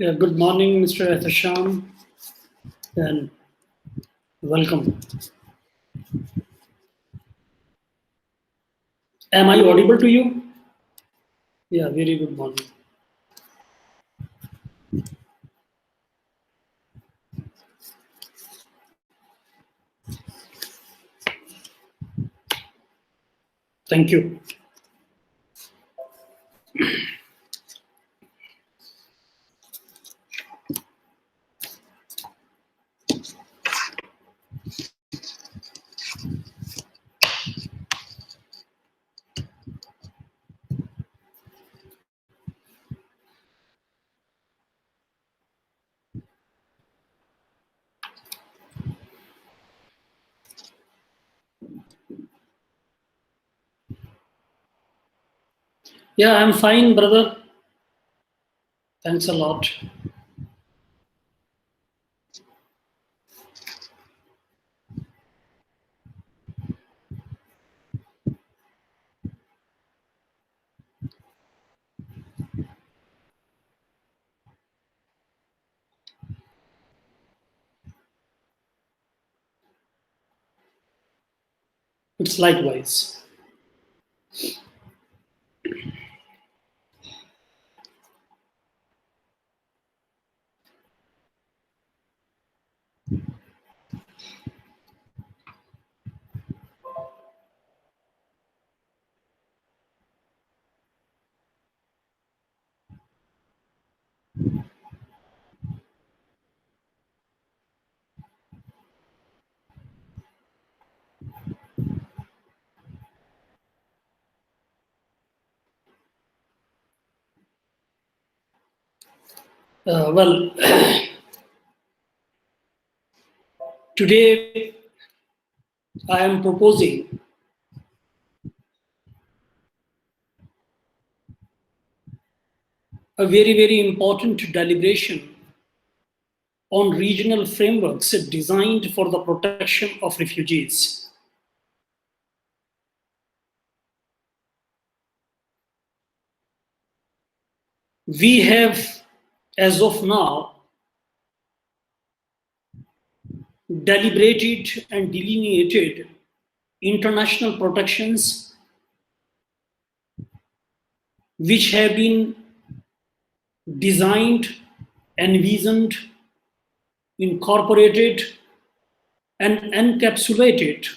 Yeah, good morning, Mr. Ethasham, and welcome. Am I audible to you? Yeah, very good morning. Thank you. Yeah, I'm fine, brother. Thanks a lot. It's likewise. Well, today I am proposing a very, very important deliberation on regional frameworks designed for the protection of refugees. We have, as of now, deliberated and delineated international protections which have been designed, envisioned, incorporated, and encapsulated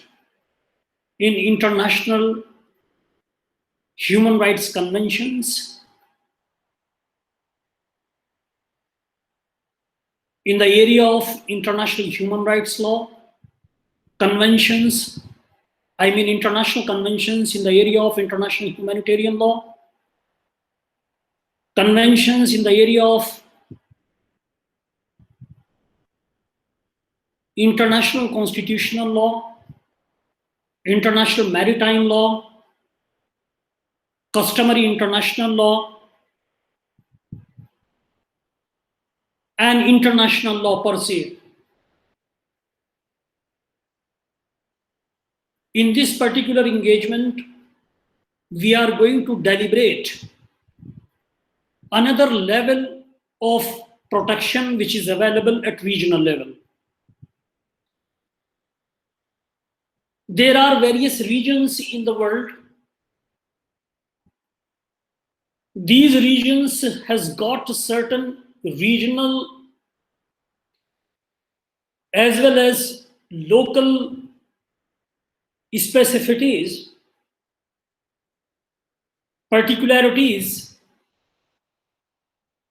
in international human rights conventions, in the area of international human rights law, conventions, I mean international conventions in the area of international humanitarian law, conventions in the area of international constitutional law, international maritime law, customary international law, and international law per se. In this particular engagement, we are going to deliberate another level of protection which is available at regional level. There are various regions in the world. These regions has got certain regional as well as local specificities, particularities,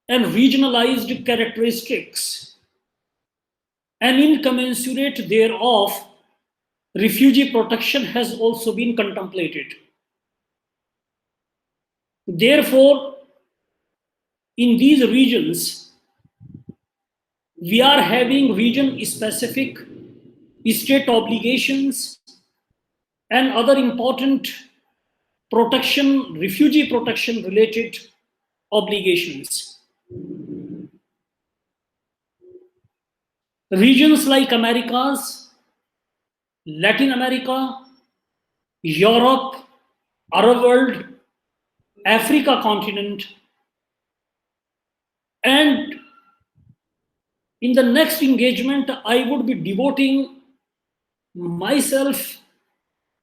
and regionalized characteristics, and incommensurate thereof, refugee protection has also been contemplated. Therefore, in these regions, we are having region specific state obligations and other important protection, refugee protection related obligations. Regions like Americas, Latin America, Europe, Arab world, Africa continent, and In the next engagement, I would be devoting myself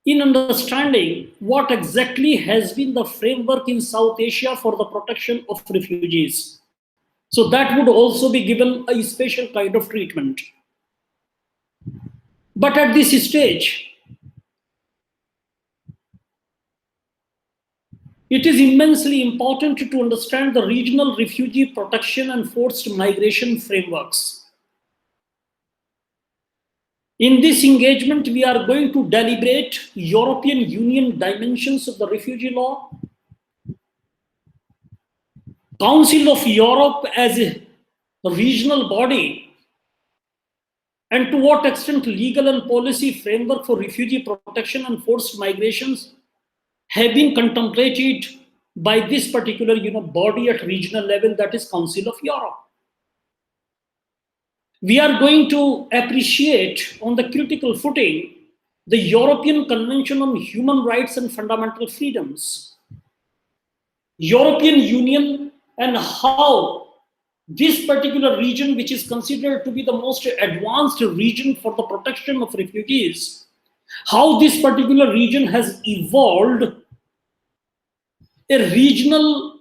in understanding what exactly has been the framework in South Asia for the protection of refugees. So that would also be given a special kind of treatment. But at this stage, it is immensely important to understand the regional refugee protection and forced migration frameworks. In this engagement, we are going to deliberate European Union dimensions of the refugee law, Council of Europe as a regional body, and to what extent legal and policy framework for refugee protection and forced migrations have been contemplated by this particular body at regional level, that is Council of Europe. We are going to appreciate on the critical footing the European Convention on Human Rights and Fundamental Freedoms, European Union, and how this particular region, which is considered to be the most advanced region for the protection of refugees, how this particular region has evolved a regional,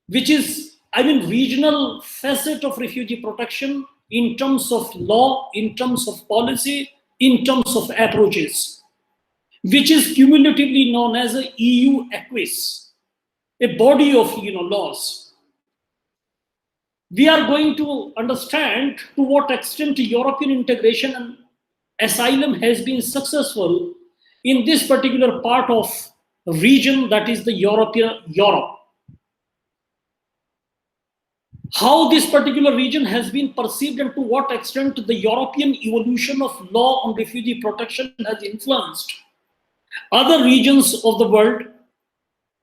regional facet of refugee protection in terms of law, in terms of policy, in terms of approaches, which is cumulatively known as a EU acquis, a body of laws. We are going to understand to what extent European integration and asylum has been successful in this particular part of region, that is the Europe. How this particular region has been perceived and to what extent the European evolution of law on refugee protection has influenced other regions of the world.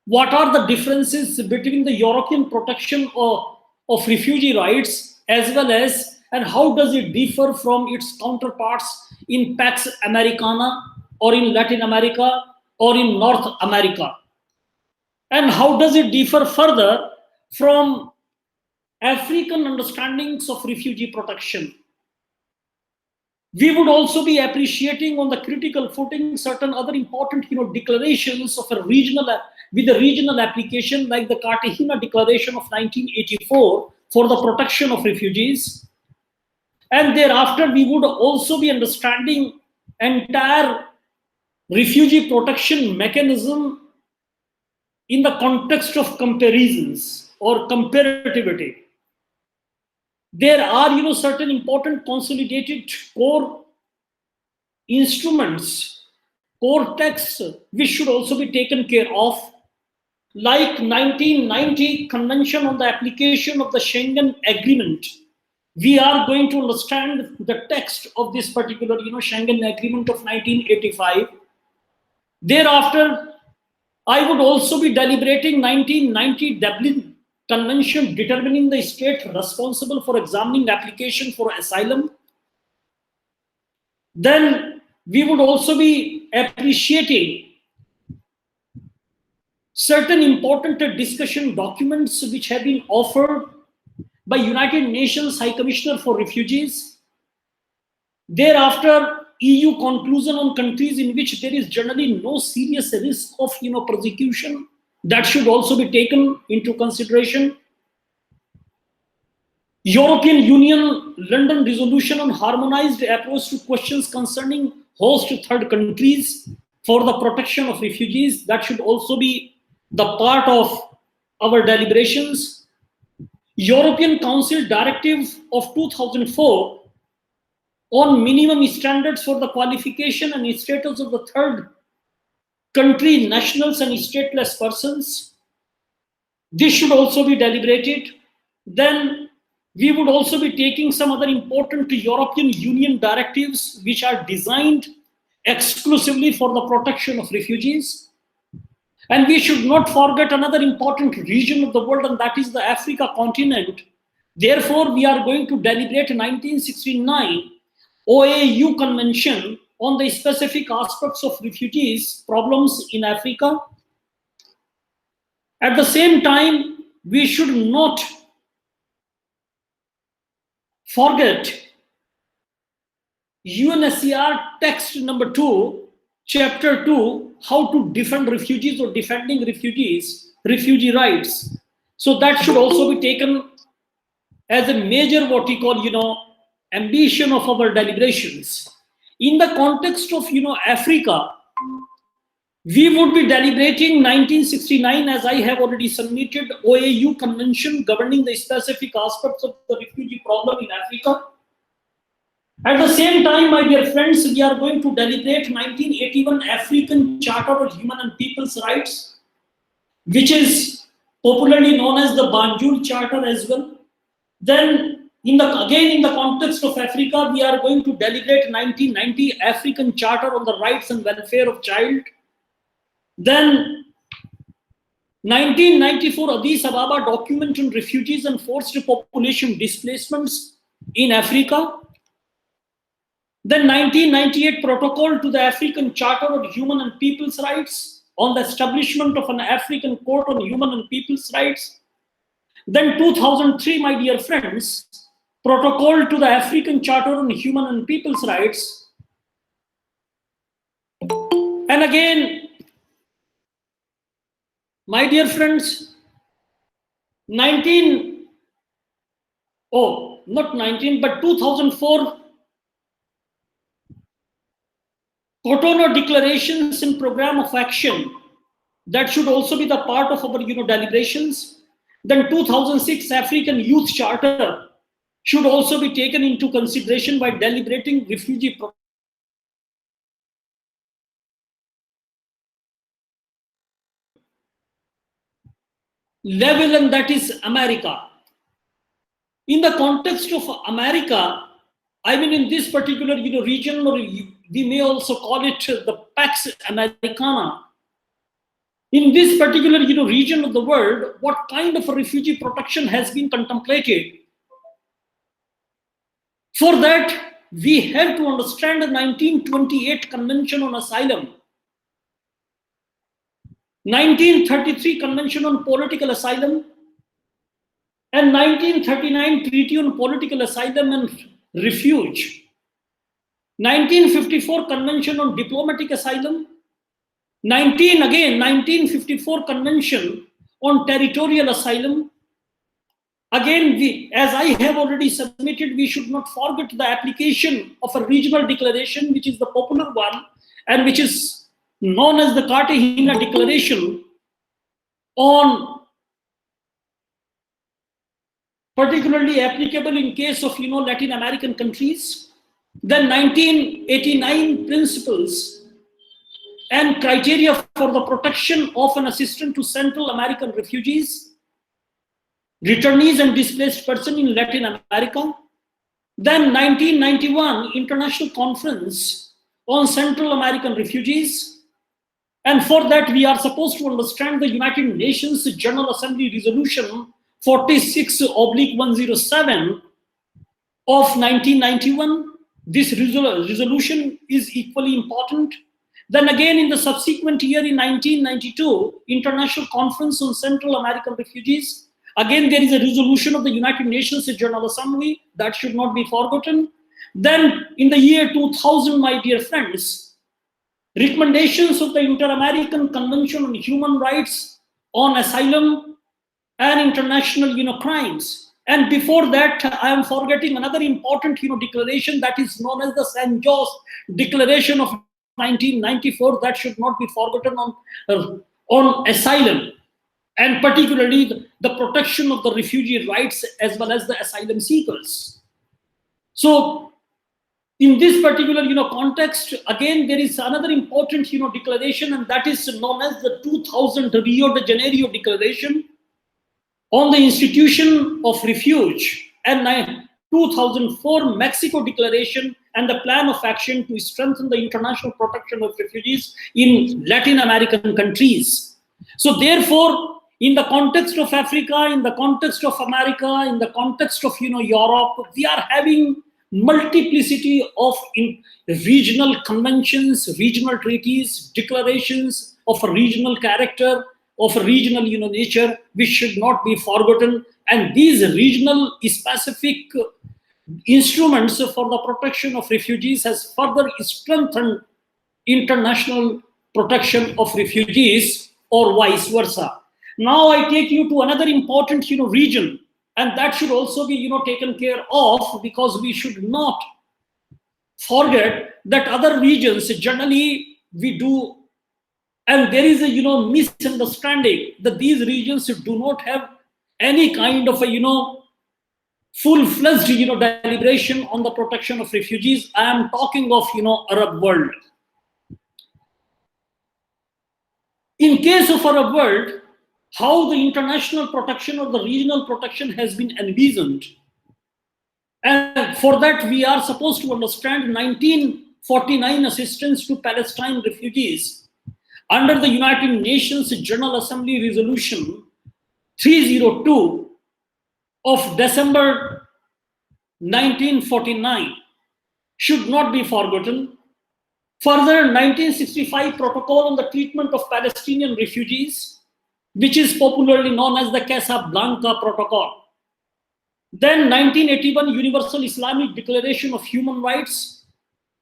What are the differences between the European protection of refugee rights as well as, and how does it differ from its counterparts in Pax Americana or in Latin America or in North America? And how does it differ further from African understandings of refugee protection? We would also be appreciating on the critical footing certain other important declarations of a regional application, like the Cartagena Declaration of 1984 for the protection of refugees. And thereafter, we would also be understanding entire refugee protection mechanism in the context of comparisons or comparativity. There are certain important consolidated core instruments, core texts, which should also be taken care of, like 1990 Convention on the Application of the Schengen Agreement. We are going to understand the text of this particular Schengen Agreement of 1985. Thereafter, I would also be deliberating 1990 Dublin Convention determining the state responsible for examining application for asylum. Then we would also be appreciating certain important discussion documents which have been offered by United Nations High Commissioner for Refugees. Thereafter, EU conclusion on countries in which there is generally no serious risk of persecution, that should also be taken into consideration. European Union London Resolution on harmonized approach to questions concerning host third countries for the protection of refugees, that should also be the part of our deliberations. European Council Directive of 2004 on minimum standards for the qualification and status of the third country nationals and stateless persons. This should also be deliberated. Then we would also be taking some other important European Union directives which are designed exclusively for the protection of refugees. And we should not forget another important region of the world, and that is the Africa continent. Therefore, we are going to deliberate 1969 OAU Convention on the specific aspects of refugees problems in Africa. At the same time, we should not forget UNHCR text number 2, chapter 2, how to defend refugees or defending refugees, refugee rights. So that should also be taken as a major, what we call, ambition of our deliberations. In the context of, Africa, we would be deliberating 1969, as I have already submitted, OAU Convention governing the specific aspects of the refugee problem in Africa. At the same time, my dear friends, we are going to deliberate 1981 African Charter of Human and People's Rights, which is popularly known as the Banjul Charter as well. Then, again in the context of Africa, we are going to deliberate 1990 African Charter on the Rights and Welfare of Child. Then 1994 Addis Ababa Document on Refugees and Forced Population Displacements in Africa. Then 1998 Protocol to the African Charter on Human and People's Rights on the establishment of an African Court on Human and People's Rights. Then 2003, my dear friends, Protocol to the African Charter on Human and People's Rights. And again, my dear friends, not 19, but 2004 Cotonou Declarations and Program of Action. That should also be the part of our deliberations. Then 2006 African Youth Charter should also be taken into consideration by deliberating refugee level, and that is America. In the context of America, I mean, in this particular region, or we may also call it the Pax Americana. In this particular region of the world, what kind of a refugee protection has been contemplated? For that, we have to understand the 1928 Convention on Asylum, 1933 Convention on Political Asylum, and 1939 Treaty on Political Asylum and Refuge, 1954 Convention on Diplomatic Asylum, 1954 Convention on Territorial Asylum. Again, as I have already submitted, we should not forget the application of a regional declaration, which is the popular one, and which is known as the Cartagena Declaration on particularly applicable in case of Latin American countries. Then 1989 principles and criteria for the protection of and assistance to Central American refugees, returnees and displaced persons in Latin America. Then 1991 International Conference on Central American Refugees. And for that, we are supposed to understand the United Nations General Assembly Resolution 46/107 of 1991. This resolution is equally important. Then again, in the subsequent year, in 1992, International Conference on Central American Refugees. Again, there is a resolution of the United Nations General Assembly that should not be forgotten. Then in the year 2000, my dear friends, recommendations of the Inter-American Convention on Human Rights on Asylum and International crimes. And before that, I am forgetting another important declaration that is known as the San Jose Declaration of 1994, that should not be forgotten, on asylum, and particularly the protection of the refugee rights as well as the asylum seekers. So in this particular context, again, there is another important declaration, and that is known as the 2000 Rio de Janeiro Declaration on the Institution of Refuge, and 2004 Mexico Declaration and the Plan of Action to strengthen the international protection of refugees in Latin American countries. So therefore, in the context of Africa, in the context of America, in the context of Europe, we are having multiplicity of regional conventions, regional treaties, declarations of a regional character, of a regional nature, which should not be forgotten. And these regional specific instruments for the protection of refugees has further strengthened international protection of refugees, or vice versa. Now I take you to another important region, and that should also be taken care of, because we should not forget that other regions generally we do, and there is a misunderstanding that these regions do not have any kind of a full-fledged deliberation on the protection of refugees. I am talking of Arab world. In case of Arab world, how the international protection or the regional protection has been envisioned, and for that we are supposed to understand 1949 assistance to Palestine refugees under the United Nations General Assembly Resolution 302 of December 1949 should not be forgotten. Further, 1965 Protocol on the Treatment of Palestinian Refugees, which is popularly known as the Casablanca Protocol. Then 1981 Universal Islamic Declaration of Human Rights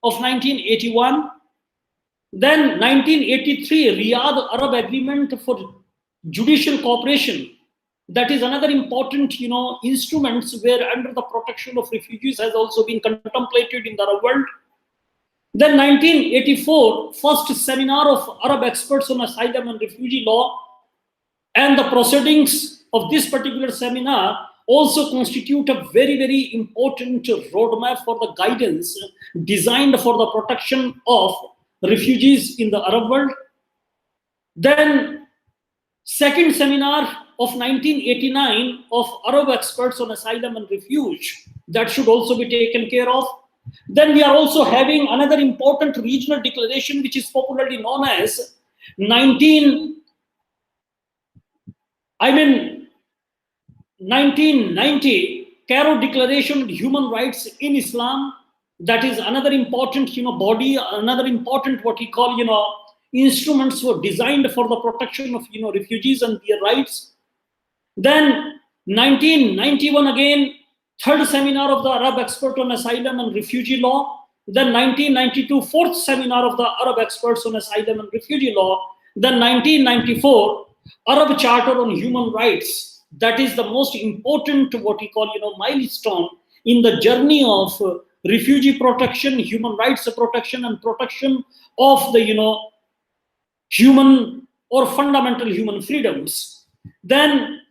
of 1981. Then 1983 Riyadh Arab Agreement for Judicial Cooperation. That is another important instruments where under the protection of refugees has also been contemplated in the Arab world. Then 1984 first seminar of Arab experts on asylum and refugee law, and the proceedings of this particular seminar also constitute a very important roadmap for the guidance designed for the protection of refugees in the Arab world. Then second seminar of 1989 of Arab experts on asylum and refuge, that should also be taken care of. Then we are also having another important regional declaration, which is popularly known as 1990 Cairo Declaration on Human Rights in Islam. That is another important body, another important what we call instruments were designed for the protection of refugees and their rights. Then 1991 again third seminar of the Arab expert on asylum and refugee law. Then 1992 fourth seminar of the Arab experts on asylum and refugee law. Then 1994 Arab Charter on Human Rights. That is the most important what we call milestone in the journey of refugee protection, human rights protection, and protection of the human or fundamental human freedoms. Then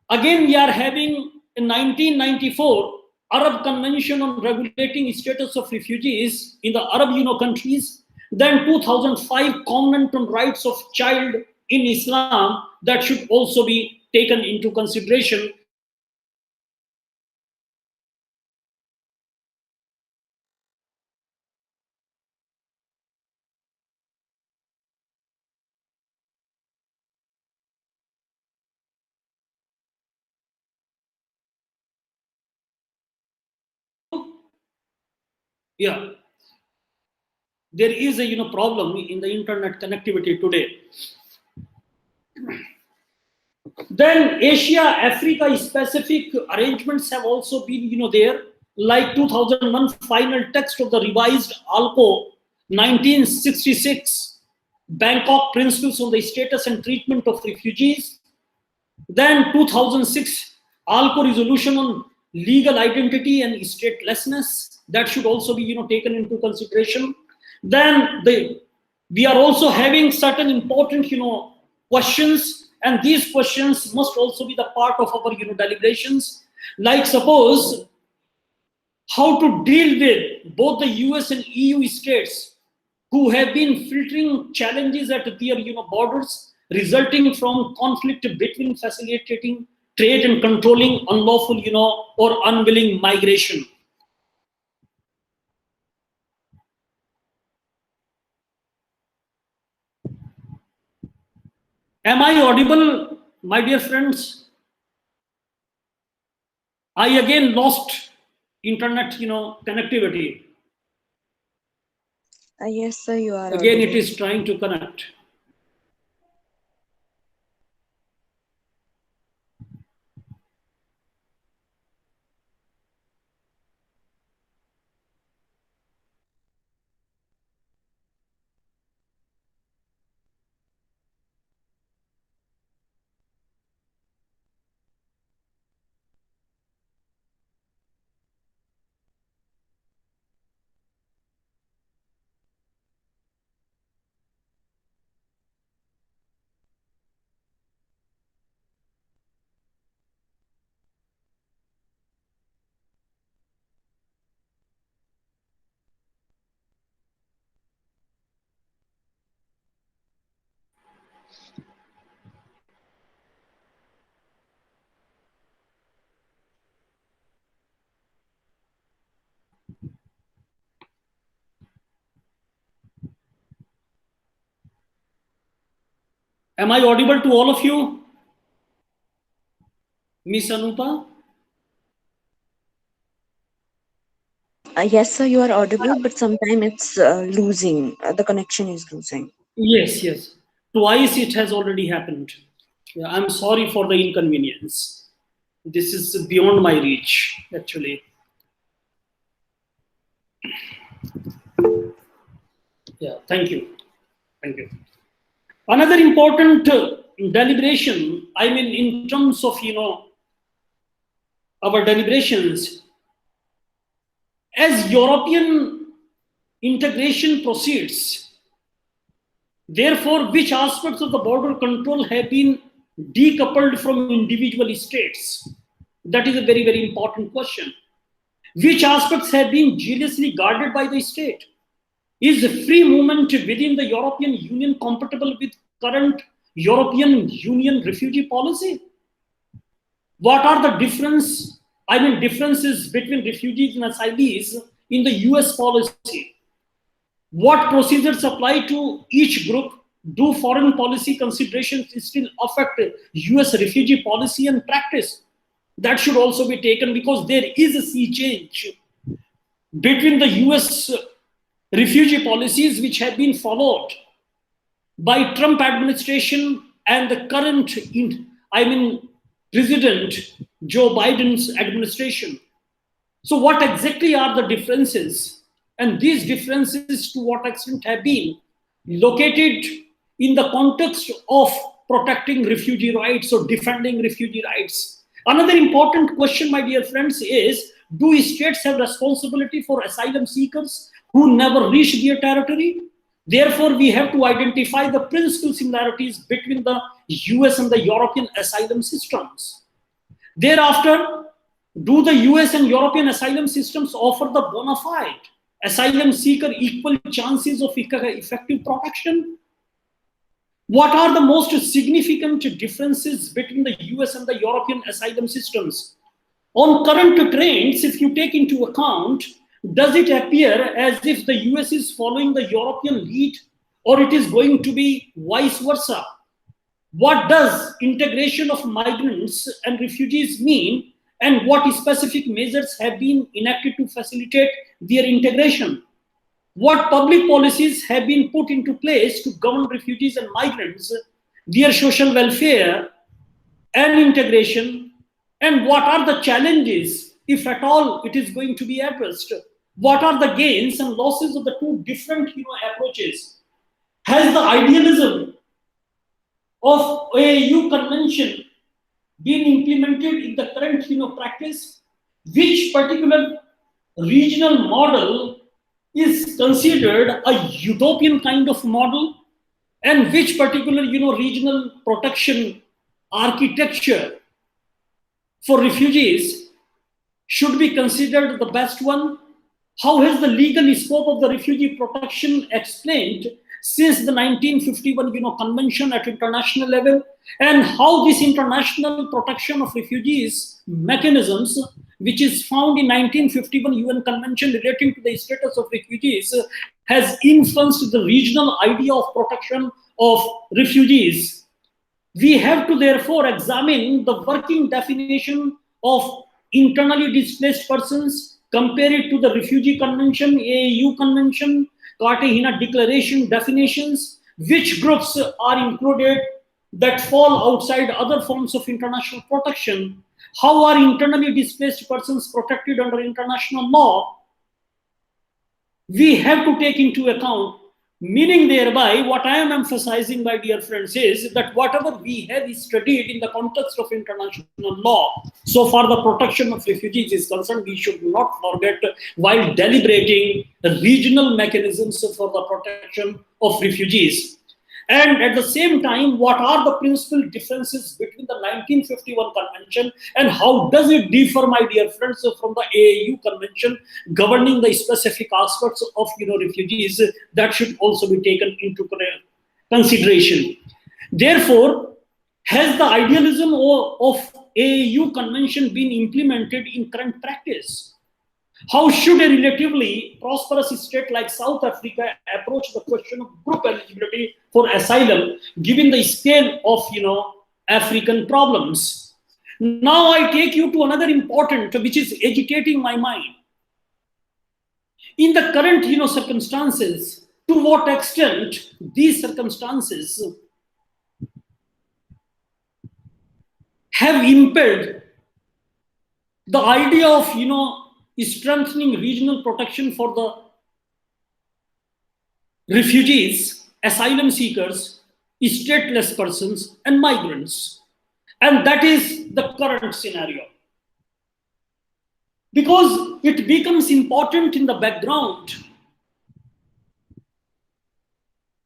again we are having in 1994 Arab Convention on Regulating Status of Refugees in the Arab countries. Then 2005 Covenant on Rights of Child in Islam, that should also be taken into consideration. Yeah, there is a problem in the internet connectivity today. Then Asia Africa specific arrangements have also been there, like 2001 final text of the revised ALCO 1966 Bangkok Principles on the Status and Treatment of Refugees. Then 2006 ALCO resolution on legal identity and statelessness, that should also be taken into consideration. Then we are also having certain important questions, and these questions must also be the part of our deliberations. Like suppose how to deal with both the US and EU states who have been filtering challenges at their borders resulting from conflict between facilitating trade and controlling unlawful or unwilling migration. Am I audible, my dear friends? I again lost internet connectivity. Yes, sir, you are Again audible. it is trying to connect. Am I audible to all of you? Miss Anupa? Yes, sir, you are audible, but sometimes it's losing. The connection is losing. Yes, yes. Twice it has already happened. Yeah, I'm sorry for the inconvenience. This is beyond my reach, actually. Yeah, thank you. Thank you. Another important deliberation, I mean, in terms of, our deliberations, as European integration proceeds, therefore, which aspects of the border control have been decoupled from individual states? That is a very, very important question. Which aspects have been jealously guarded by the state? Is free movement within the European Union compatible with current European Union refugee policy? What are the differences between refugees and asylees in the US policy? What procedures apply to each group? Do foreign policy considerations still affect US refugee policy and practice? That should also be taken because there is a sea change between the US refugee policies which have been followed by Trump administration and the current, President Joe Biden's administration. So, what exactly are the differences? And these differences, to what extent, have been located in the context of protecting refugee rights or defending refugee rights? Another important question, my dear friends, is do states have responsibility for asylum seekers who never reach their territory? Therefore, we have to identify the principal similarities between the US and the European asylum systems. Thereafter, do the US and European asylum systems offer the bona fide asylum seeker equal chances of effective protection? What are the most significant differences between the US and the European asylum systems? On current trends, if you take into account, does it appear as if the US is following the European lead or it is going to be vice versa? What does integration of migrants and refugees mean, and what specific measures have been enacted to facilitate their integration? What public policies have been put into place to govern refugees and migrants, their social welfare and integration, and what are the challenges, if at all it is going to be addressed? What are the gains and losses of the two different approaches? Has the idealism of AAU convention been implemented in the current practice? Which particular regional model is considered a utopian kind of model, and which particular regional protection architecture for refugees should be considered the best one? How has the legal scope of the refugee protection explained since the 1951 convention at international level, and how this international protection of refugees mechanisms, which is found in 1951 UN convention relating to the status of refugees, has influenced the regional idea of protection of refugees? We have to therefore examine the working definition of internally displaced persons, compare it to the Refugee Convention, AAU Convention, Cartagena Declaration definitions, which groups are included that fall outside other forms of international protection, how are internally displaced persons protected under international law? We have to take into account, meaning thereby what I am emphasizing, my dear friends, is that whatever we have studied in the context of international law, so far the protection of refugees is concerned, we should not forget while deliberating the regional mechanisms for the protection of refugees. And at the same time, what are the principal differences between the 1951 convention and how does it differ, my dear friends, from the AAU convention governing the specific aspects of refugees? That should also be taken into consideration. Therefore, has the idealism of AAU convention been implemented in current practice? How should a relatively prosperous state like South Africa approach the question of group eligibility for asylum, given the scale of African problems? Now I take you to another important, which is agitating my mind. In the current circumstances, to what extent these circumstances have impelled the idea of strengthening regional protection for the refugees, asylum seekers, stateless persons, and migrants. And that is the current scenario. Because it becomes important in the background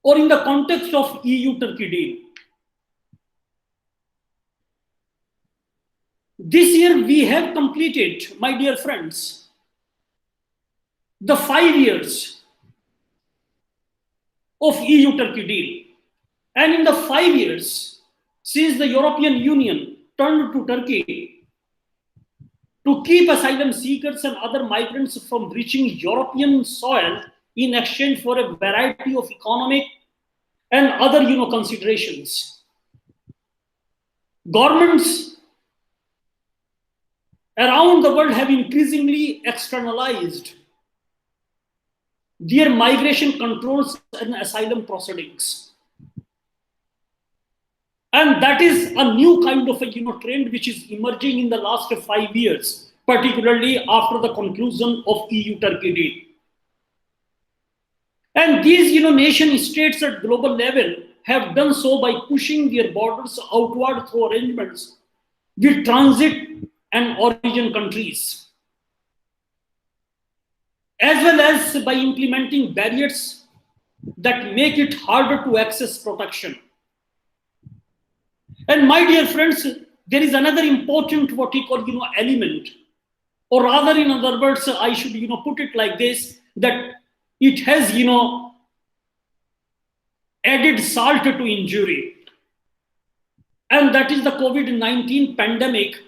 or in the context of EU-Turkey deal. This year we have completed, my dear friends, the 5 years of EU-Turkey deal. And in the 5 years since the European Union turned to Turkey to keep asylum seekers and other migrants from reaching European soil in exchange for a variety of economic and other considerations. Governments around the world have increasingly externalized their migration controls and asylum proceedings. And that is a new kind of a trend which is emerging in the last 5 years, particularly after the conclusion of EU-Turkey deal. And these nation states at global level have done so by pushing their borders outward through arrangements with transit and origin countries, as well as by implementing barriers that make it harder to access protection. And my dear friends, there is another important what we call element, or rather in other words, I should put it like this, that it has added salt to injury, and that is the COVID-19 pandemic,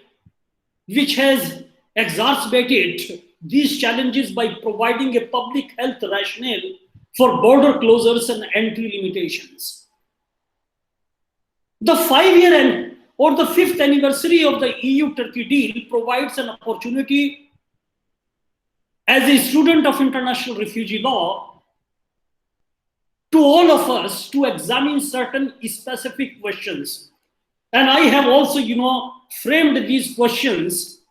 which has exacerbated these challenges by providing a public health rationale for border closures and entry limitations. The 5-year end or the 5th anniversary of the EU-Turkey deal provides an opportunity as a student of international refugee law to all of us to examine certain specific questions. And I have also, framed these questions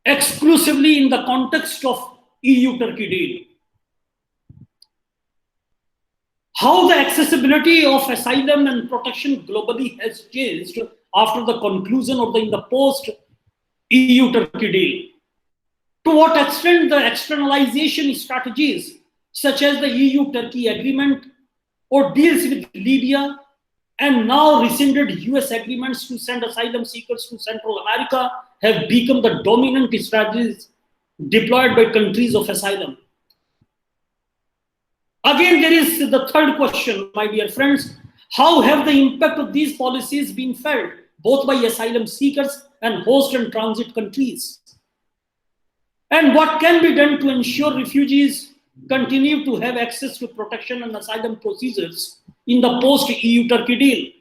exclusively in the context of EU-Turkey deal. How the accessibility of asylum and protection globally has changed after the conclusion of the post-EU-Turkey deal. To what extent the externalization strategies such as the EU-Turkey agreement or deals with Libya and now rescinded US agreements to send asylum seekers to Central America have become the dominant strategies deployed by countries of asylum. Again, there is the third question, my dear friends. How have the impact of these policies been felt, both by asylum seekers and host and transit countries? And what can be done to ensure refugees continue to have access to protection and asylum procedures in the post-EU-Turkey deal?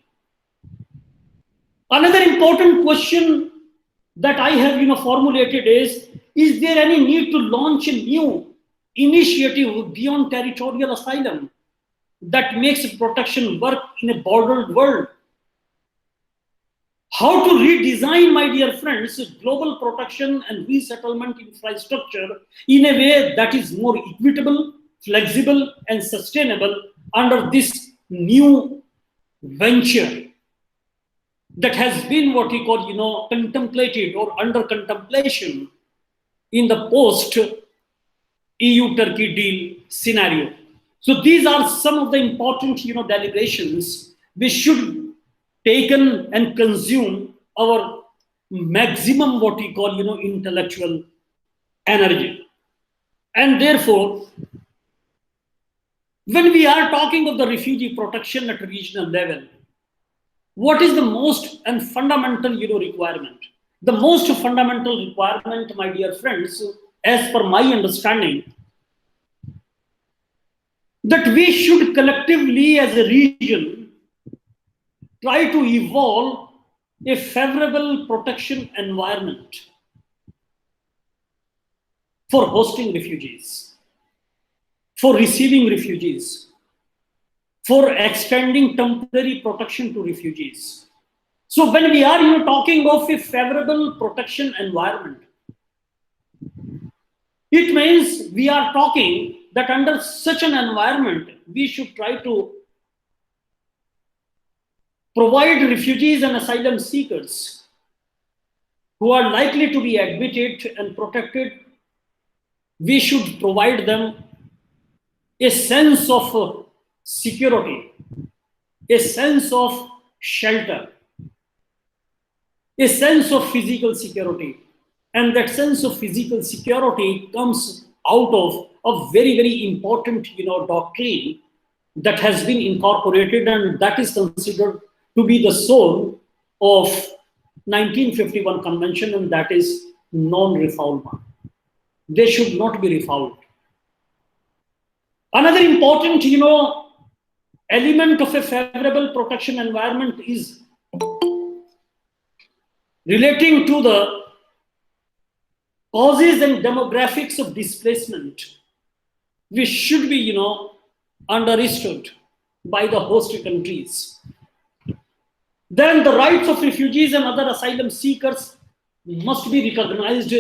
Another important question that I have formulated is there any need to launch a new initiative beyond territorial asylum that makes protection work in a bordered world? How to redesign, my dear friends, global protection and resettlement infrastructure in a way that is more equitable, flexible, and sustainable under this new venture that has been what we call, contemplated or under contemplation in the post EU-Turkey deal scenario. So these are some of the important, deliberations which should taken and consume our maximum what we call, intellectual energy. And therefore, when we are talking of the refugee protection at regional level, what is the most and fundamental, requirement? The most fundamental requirement, my dear friends, as per my understanding, that we should collectively as a region try to evolve a favorable protection environment for hosting refugees, for receiving refugees, for extending temporary protection to refugees. So when we are talking of a favorable protection environment, it means we are talking that under such an environment, we should try to provide refugees and asylum seekers who are likely to be admitted and protected. We should provide them a sense of security, a sense of shelter, a sense of physical security. And that sense of physical security comes out of a very, very important doctrine that has been incorporated, and that is considered to be the soul of 1951 convention, and that is non-refoulement. They should not be refouled. Another important element of a favorable protection environment is relating to the causes and demographics of displacement, which should be understood by the host countries. Then the rights of refugees and other asylum seekers must be recognized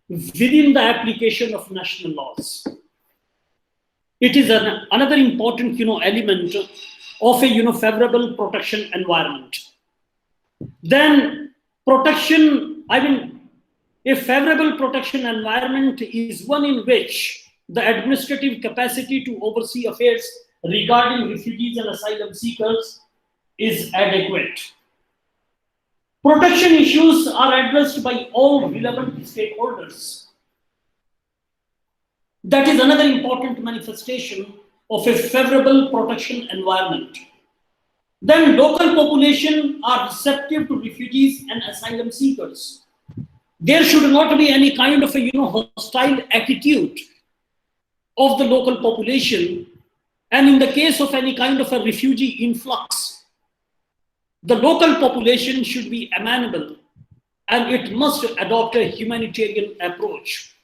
within the application of national laws. It is another important element of a favorable protection environment. Then protection, a favorable protection environment is one in which the administrative capacity to oversee affairs regarding refugees and asylum seekers is adequate. Protection issues are addressed by all relevant stakeholders. That is another important manifestation of a favorable protection environment. Then local population are receptive to refugees and asylum seekers. There should not be any kind of a hostile attitude of the local population. And in the case of any kind of a refugee influx, the local population should be amenable, and it must adopt a humanitarian approach.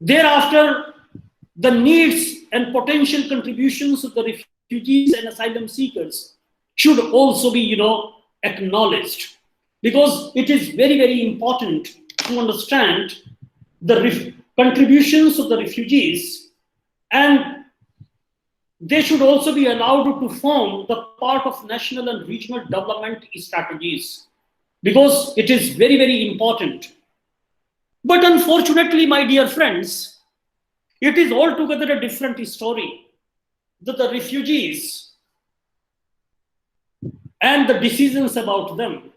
Thereafter, the needs and potential contributions of the refugees and asylum seekers should also be acknowledged, because it is very, very important to understand the contributions of the refugees, and they should also be allowed to form the part of national and regional development strategies, because it is very, very important. But unfortunately, my dear friends, it is altogether a different story, that the refugees and the decisions about them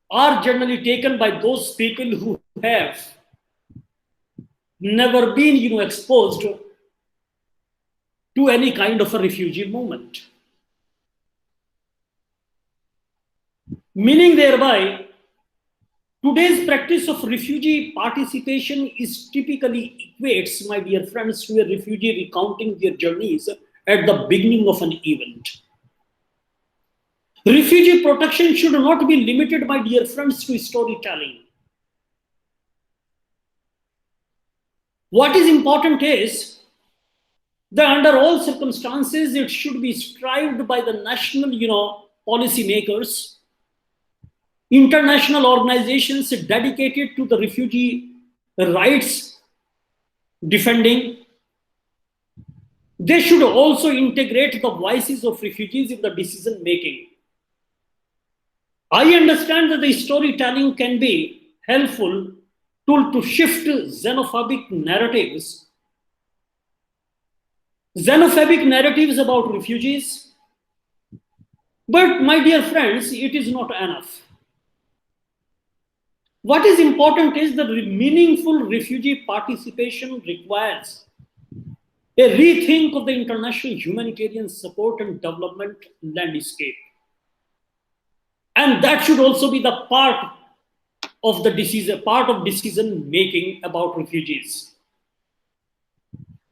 are generally taken by those people who have never been exposed to any kind of a refugee movement. Meaning thereby, today's practice of refugee participation is typically equates, my dear friends, to a refugee recounting their journeys at the beginning of an event. Refugee protection should not be limited, my dear friends, to storytelling. What is important is that under all circumstances, it should be strived by the national, policy makers, international organizations dedicated to the refugee rights defending. They should also integrate the voices of refugees in the decision making. I understand that the storytelling can be helpful tool to shift xenophobic narratives about refugees. But my dear friends, it is not enough. What is important is that meaningful refugee participation requires a rethink of the international humanitarian support and development landscape. And that should also be the part of the decision, part of decision making about refugees.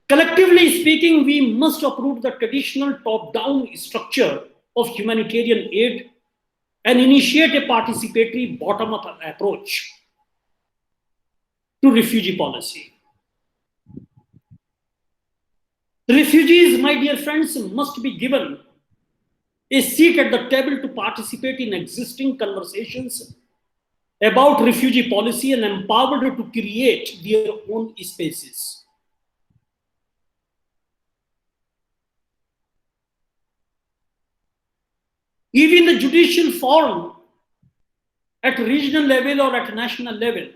Collectively speaking, we must uproot the traditional top-down structure of humanitarian aid and initiate a participatory bottom-up approach to refugee policy. Refugees, my dear friends, must be given a seat at the table to participate in existing conversations about refugee policy and empowered to create their own spaces. Even the judicial forum at regional level or at national level,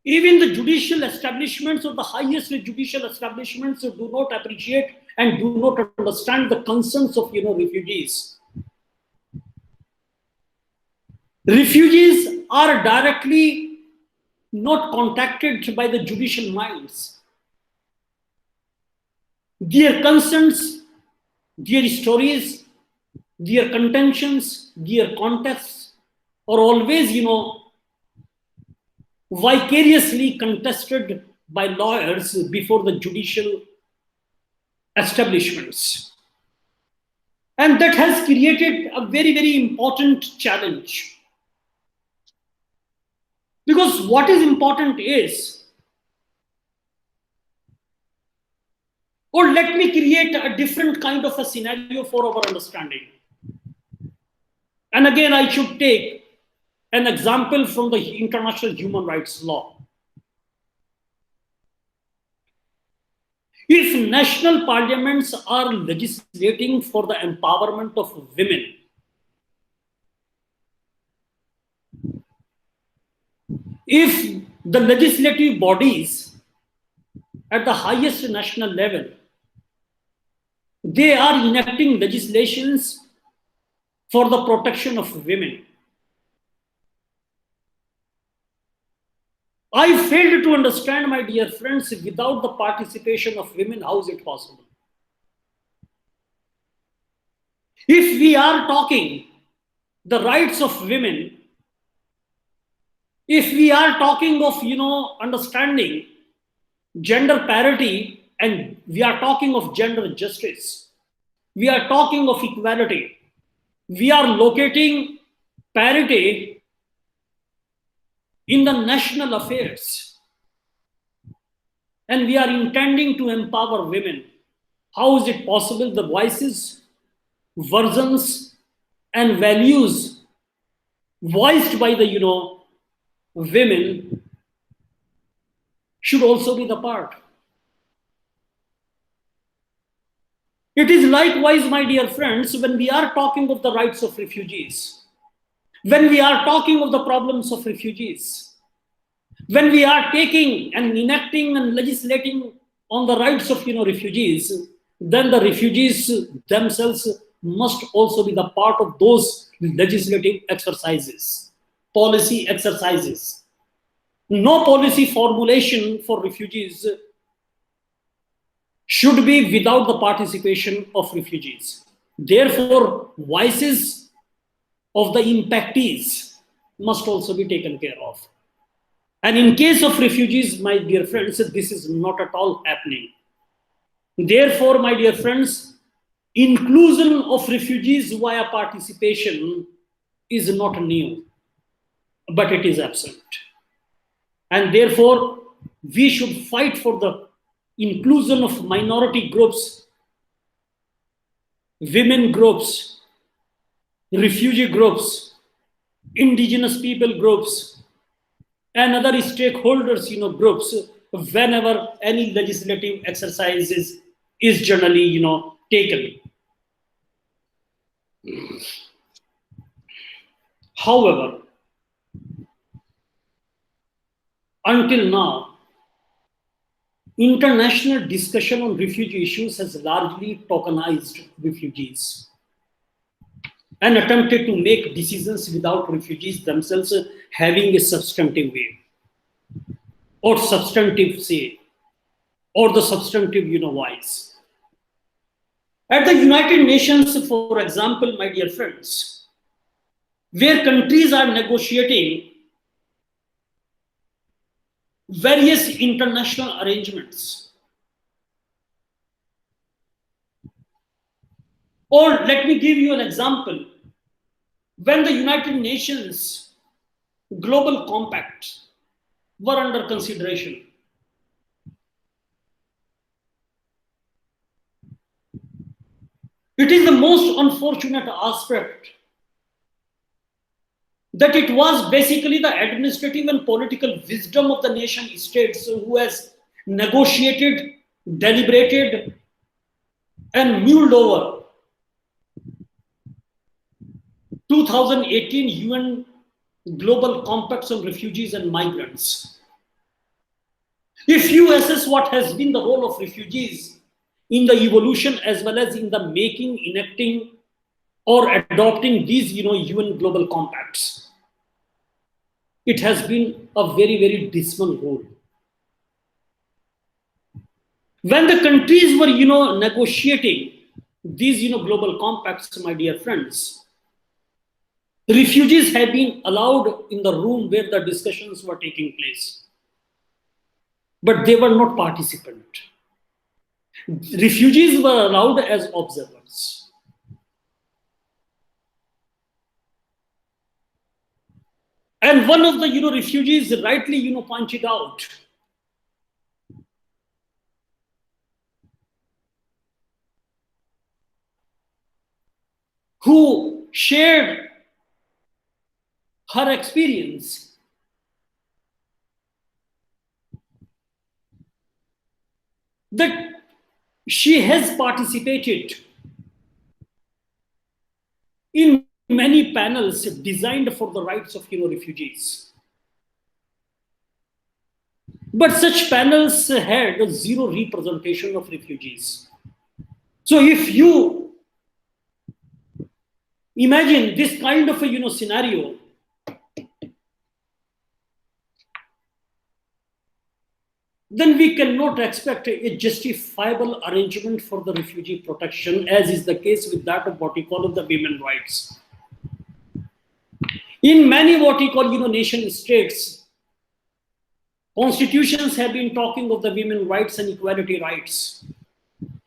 even the judicial establishments or the highest judicial establishments do not appreciate and do not understand the concerns of refugees. Refugees are directly not contacted by the judicial minds. Their concerns, their stories, their contentions, their contests are always, vicariously contested by lawyers before the judicial establishments. And that has created a very, very important challenge. Because what is important is, or let me create a different kind of a scenario for our understanding. And again, I should take an example from the international human rights law. If national parliaments are legislating for the empowerment of women, if the legislative bodies at the highest national level, they are enacting legislations for the protection of women, I failed to understand, my dear friends, without the participation of women, how is it possible? If we are talking the rights of women, if we are talking of, understanding gender parity, and we are talking of gender justice, we are talking of equality, we are locating parity in the national affairs, and we are intending to empower women. How is it possible the voices, versions, and values voiced by the women should also be the part? It is likewise, my dear friends, when we are talking of the rights of refugees, when we are talking of the problems of refugees, when we are taking and enacting and legislating on the rights of refugees, then the refugees themselves must also be the part of those legislative exercises, policy exercises. No policy formulation for refugees should be without the participation of refugees. Therefore, voices of the impactees must also be taken care of. And in case of refugees, my dear friends, this is not at all happening. Therefore, my dear friends, inclusion of refugees via participation is not new, but it is absent. And therefore, we should fight for the inclusion of minority groups, women groups, refugee groups, indigenous people groups, and other stakeholders, groups, whenever any legislative exercise is generally, taken. However, until now, international discussion on refugee issues has largely tokenized refugees and attempted to make decisions without refugees themselves having a substantive way or substantive say or the substantive voice. At the United Nations, for example, my dear friends, where countries are negotiating various international arrangements. Or let me give you an example. When the United Nations Global Compact were under consideration, it is the most unfortunate aspect that it was basically the administrative and political wisdom of the nation states who has negotiated, deliberated, and mulled over 2018 UN Global Compacts on Refugees and Migrants. If you assess what has been the role of refugees in the evolution as well as in the making, enacting, or adopting these UN Global Compacts, it has been a very, very dismal role. When the countries were negotiating these global compacts, my dear friends, refugees have been allowed in the room where the discussions were taking place, but they were not participant. Refugees were allowed as observers. And one of the refugees rightly pointed out who shared her experience that she has participated in many panels designed for the rights of refugees, but such panels had zero representation of refugees. So if you imagine this kind of a scenario, then we cannot expect a justifiable arrangement for the refugee protection, as is the case with that of what we call the women rights. In many what we call nation states, constitutions have been talking of the women rights and equality rights.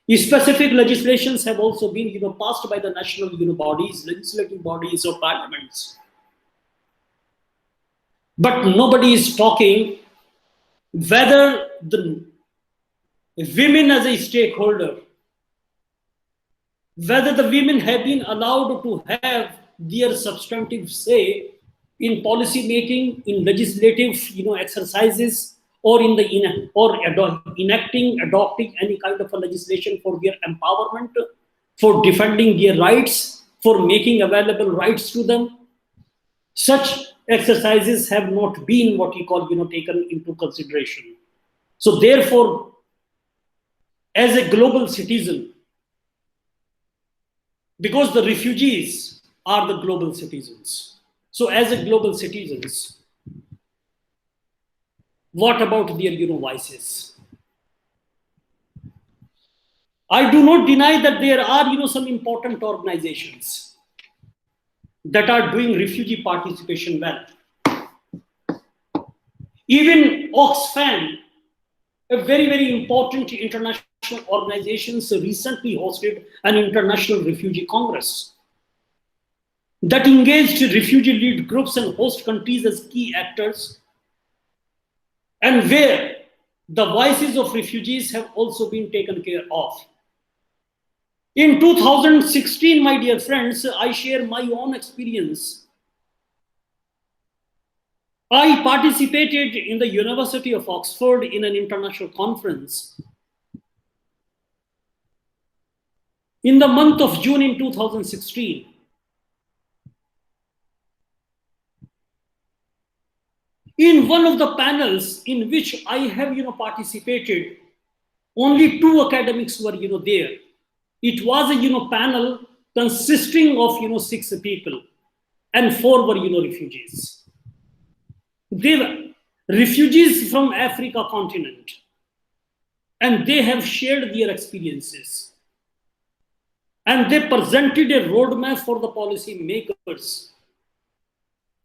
Specific legislations have also been passed by the national bodies, legislative bodies or parliaments. But nobody is talking whether the women as a stakeholder, whether the women have been allowed to have their substantive say in policy making, in legislative exercises, or in the enacting, adopting any kind of a legislation for their empowerment, for defending their rights, for making available rights to them. Such exercises have not been what we call taken into consideration. So therefore, as a global citizen, because the refugees are the global citizens, so as a global citizens, what about their vices? I do not deny that there are some important organizations that are doing refugee participation well. Even Oxfam, a very, very important international organization, recently hosted an international refugee congress that engaged refugee lead groups and host countries as key actors, and where the voices of refugees have also been taken care of. In 2016, my dear friends, I share my own experience. I participated in the University of Oxford in an international conference in the month of June in 2016. In one of the panels in which I have participated, only two academics were there. It was a panel consisting of 6 people, and 4 were refugees. They were refugees from Africa continent, and they have shared their experiences, and they presented a roadmap for the policy makers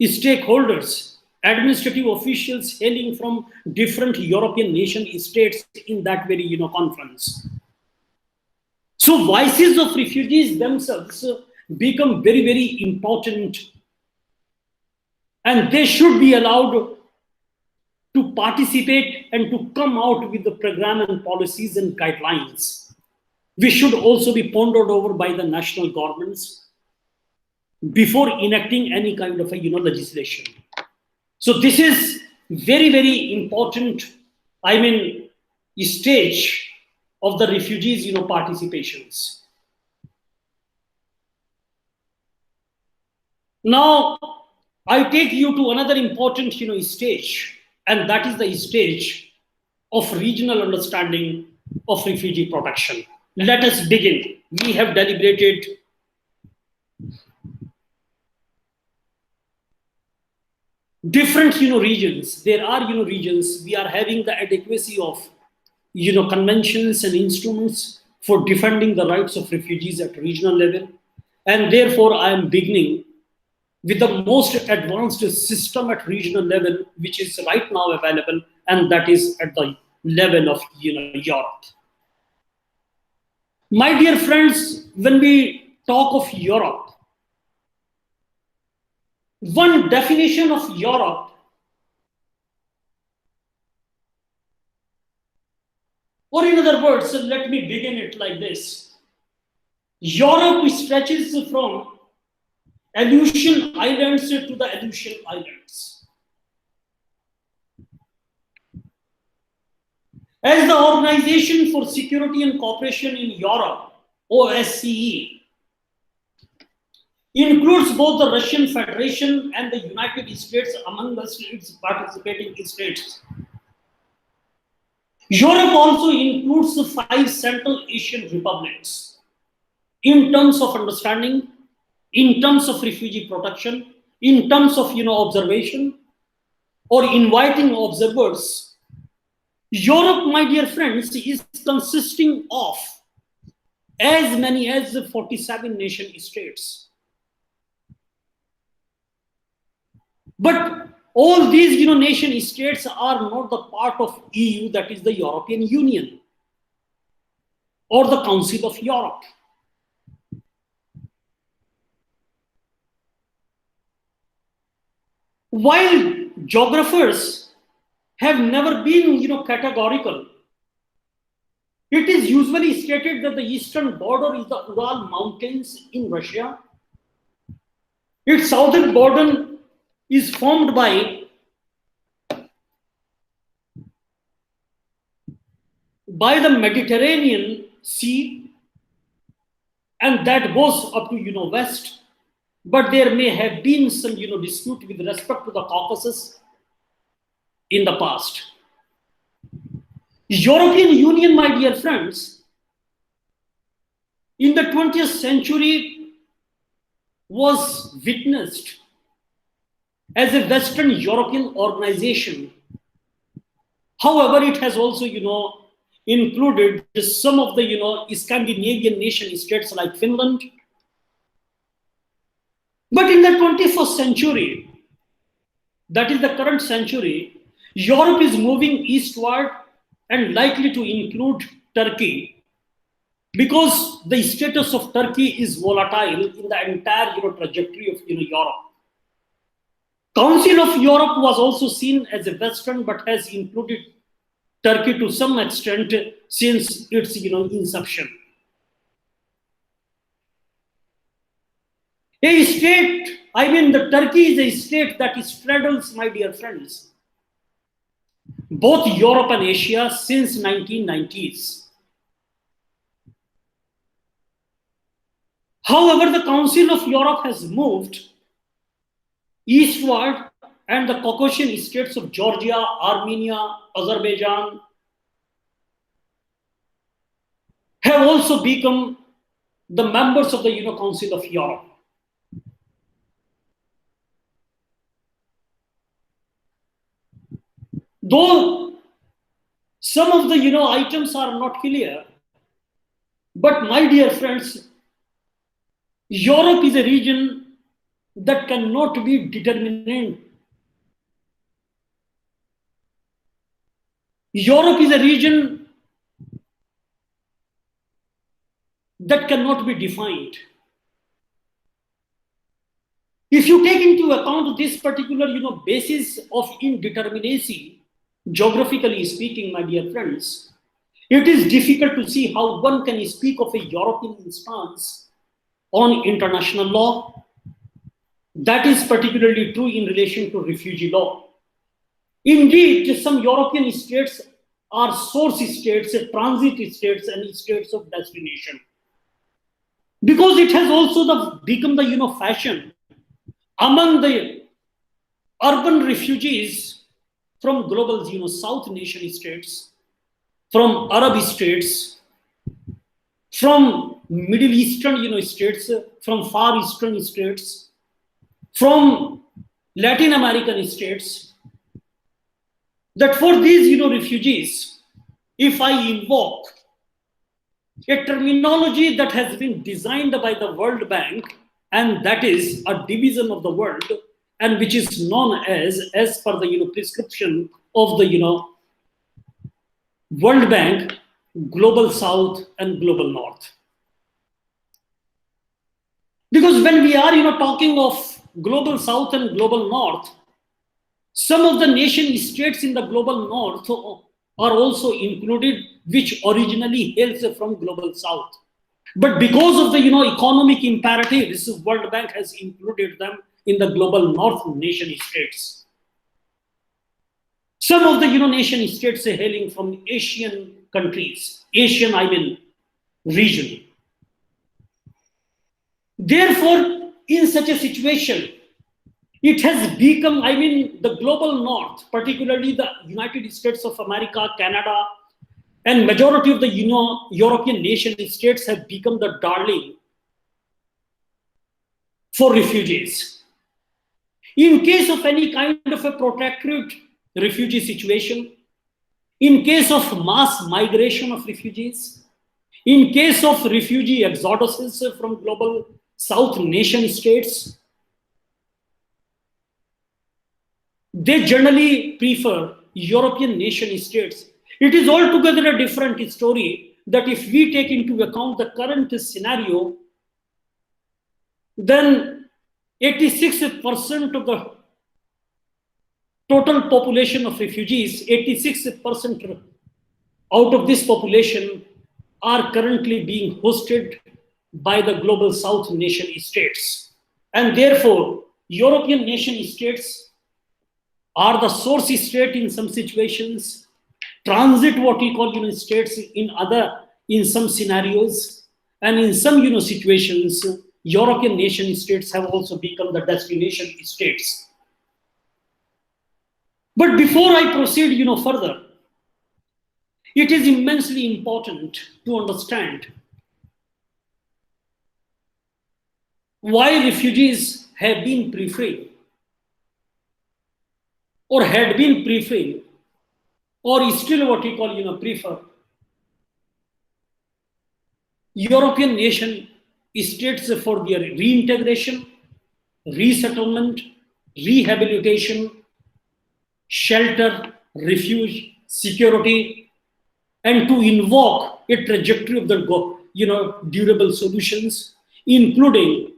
stakeholders, administrative officials hailing from different European nation states in that very conference. So voices of refugees themselves become very, very important, and they should be allowed to participate and to come out with the program and policies and guidelines. We should also be pondered over by the national governments before enacting any kind of a legislation. So this is very, very important, I mean, stage of the refugees participations. Now I take you to another important stage, and that is the stage of regional understanding of refugee protection. Let us begin. We have deliberated different regions. There are regions we are having the adequacy of conventions and instruments for defending the rights of refugees at regional level, and therefore I am beginning with the most advanced system at regional level which is right now available, and that is at the level of Europe. My dear friends, when we talk of Europe, one definition of Europe, or in other words, let me begin it like this: Europe stretches from Aleutian Islands to the Aleutian Islands. As the Organization for Security and Cooperation in Europe, OSCE, includes both the Russian Federation and the United States among its participating states. Europe also includes the 5 Central Asian republics in terms of understanding, in terms of refugee protection, in terms of observation or inviting observers. Europe, my dear friends, is consisting of as many as 47 nation states. But all these nation states are not the part of EU, that is the European Union or the Council of Europe. While geographers have never been categorical, it is usually stated that the eastern border is the Ural Mountains in Russia. Its southern border is formed by the Mediterranean Sea, and that goes up to west. But there may have been some dispute with respect to the Caucasus in the past. European Union, my dear friends, in the 20th century was witnessed as a Western European organization. However, it has also included some of the Scandinavian nation states like Finland. But in the 21st century, that is the current century, Europe is moving eastward and likely to include Turkey, because the status of Turkey is volatile in the entire trajectory of Europe. Council of Europe was also seen as a Western, but has included Turkey to some extent since its inception. A state, I mean, the Turkey is a state that straddles, my dear friends, both Europe and Asia since 1990s. However, the Council of Europe has moved eastward, and the Caucasian states of Georgia, Armenia, Azerbaijan have also become the members of the Council of Europe. Though some of the items are not clear, but my dear friends, Europe is a region that cannot be determined. Europe is a region that cannot be defined. If you take into account this particular, basis of indeterminacy, geographically speaking, my dear friends, it is difficult to see how one can speak of a European stance on international law. That is particularly true in relation to refugee law. Indeed, some European states are source states, transit states, and states of destination. Because it has also become the fashion among the urban refugees from global South nation states, from Arab states, from Middle Eastern states, from Far Eastern states, from Latin American states, that for these refugees, if I invoke a terminology that has been designed by the World Bank, and that is a division of the world, and which is known as per the prescription of the World Bank, Global South and Global North. Because when we are talking of Global South and Global North, some of the nation states in the Global North are also included, which originally hails from Global South. But because of the economic imperatives, World Bank has included them in the Global North nation states. Some of the nation states are hailing from Asian countries, Asian region. Therefore, in such a situation, it has become, the global north, particularly the United States of America, Canada, and majority of the European nation states have become the darling for refugees. In case of any kind of a protracted refugee situation, in case of mass migration of refugees, in case of refugee exoduses from global South nation states, they generally prefer European nation states. It is altogether a different story that if we take into account the current scenario, then 86% of the total population of refugees, 86% out of this population are currently being hosted by the global South nation states. And therefore, European nation states are the source state in some situations, transit what we call states in some scenarios, and in some situations, European nation states have also become the destination states. But before I proceed further, it is immensely important to understand why refugees have been preferring or had been preferring or still what we call prefer European nation states for their reintegration, resettlement, rehabilitation, shelter, refuge, security, and to invoke a trajectory of the durable solutions, including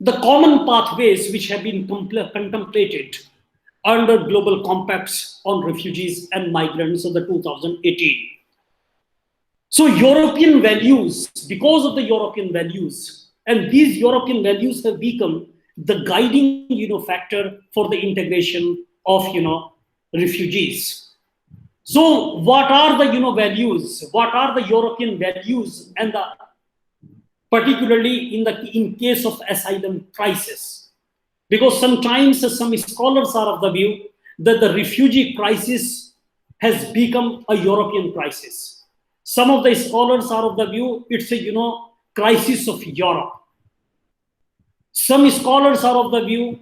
the common pathways which have been contemplated under global compacts on refugees and migrants of the 2018. So European values, because of the European values, and these European values have become the guiding factor for the integration of refugees. So what are the values? What are the European values, and particularly in case of asylum crisis? Because sometimes some scholars are of the view that the refugee crisis has become a European crisis. Some of the scholars are of the view it's a crisis of Europe. Some scholars are of the view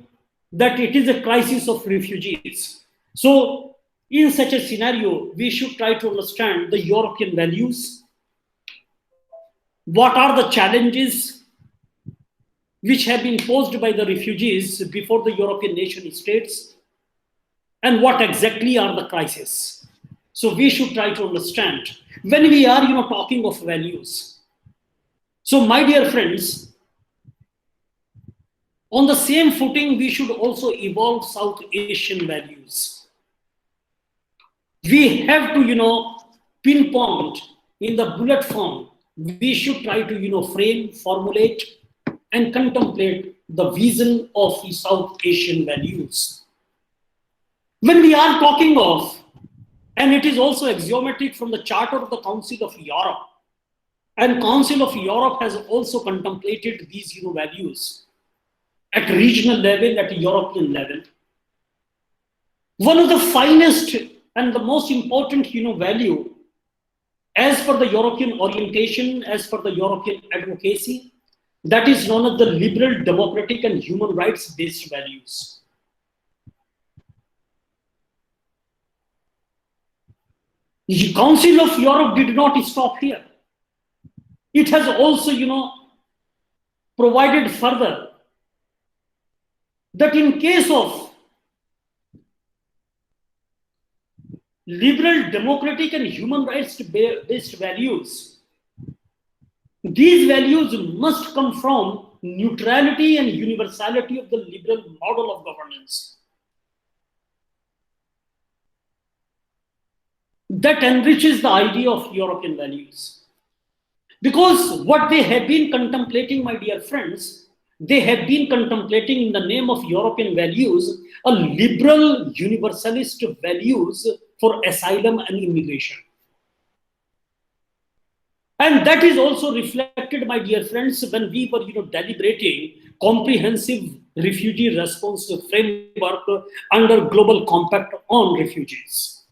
that it is a crisis of refugees. So in such a scenario, we should try to understand the European values. What are the challenges which have been posed by the refugees before the European nation states, and what exactly are the crises. So we should try to understand when we are talking of values. So my dear friends, on the same footing, we should also evolve South Asian values. We have to pinpoint in the bullet form. We should try to frame, formulate, and contemplate the vision of the South Asian values. When we are talking of, and it is also axiomatic from the Charter of the Council of Europe, and Council of Europe has also contemplated these values at regional level, at European level. One of the finest and the most important value as per the European orientation, as per the European advocacy, that is known as the liberal, democratic, and human rights based values. The Council of Europe did not stop here. It has also provided further that in case of liberal, democratic, and human rights based values, these values must come from neutrality and universality of the liberal model of governance that enriches the idea of European values. Because what they have been contemplating, my dear friends, they have been contemplating in the name of European values a liberal universalist values for asylum and immigration. And that is also reflected, my dear friends, when we were deliberating comprehensive refugee response framework under Global Compact on Refugees,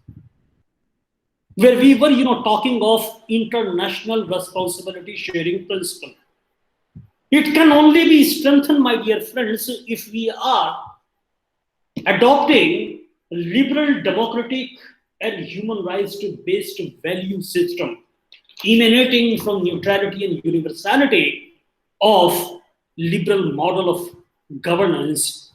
where we were talking of international responsibility sharing principle. It can only be strengthened, my dear friends, if we are adopting liberal, democratic, and human rights based value system emanating from neutrality and universality of liberal model of governance.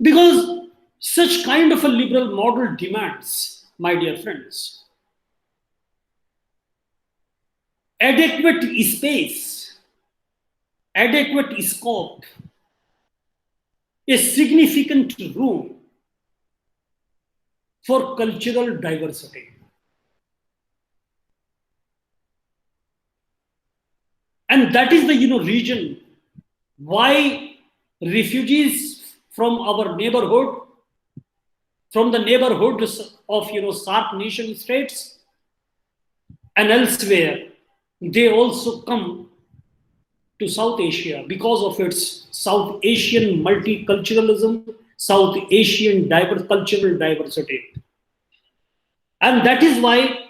Because such kind of a liberal model demands, my dear friends, adequate space, adequate scope, a significant room for cultural diversity. And that is the reason why refugees from our neighborhood, from the neighborhoods of SARC nation states and elsewhere, they also come to South Asia because of its South Asian multiculturalism, South Asian cultural diversity. And that is why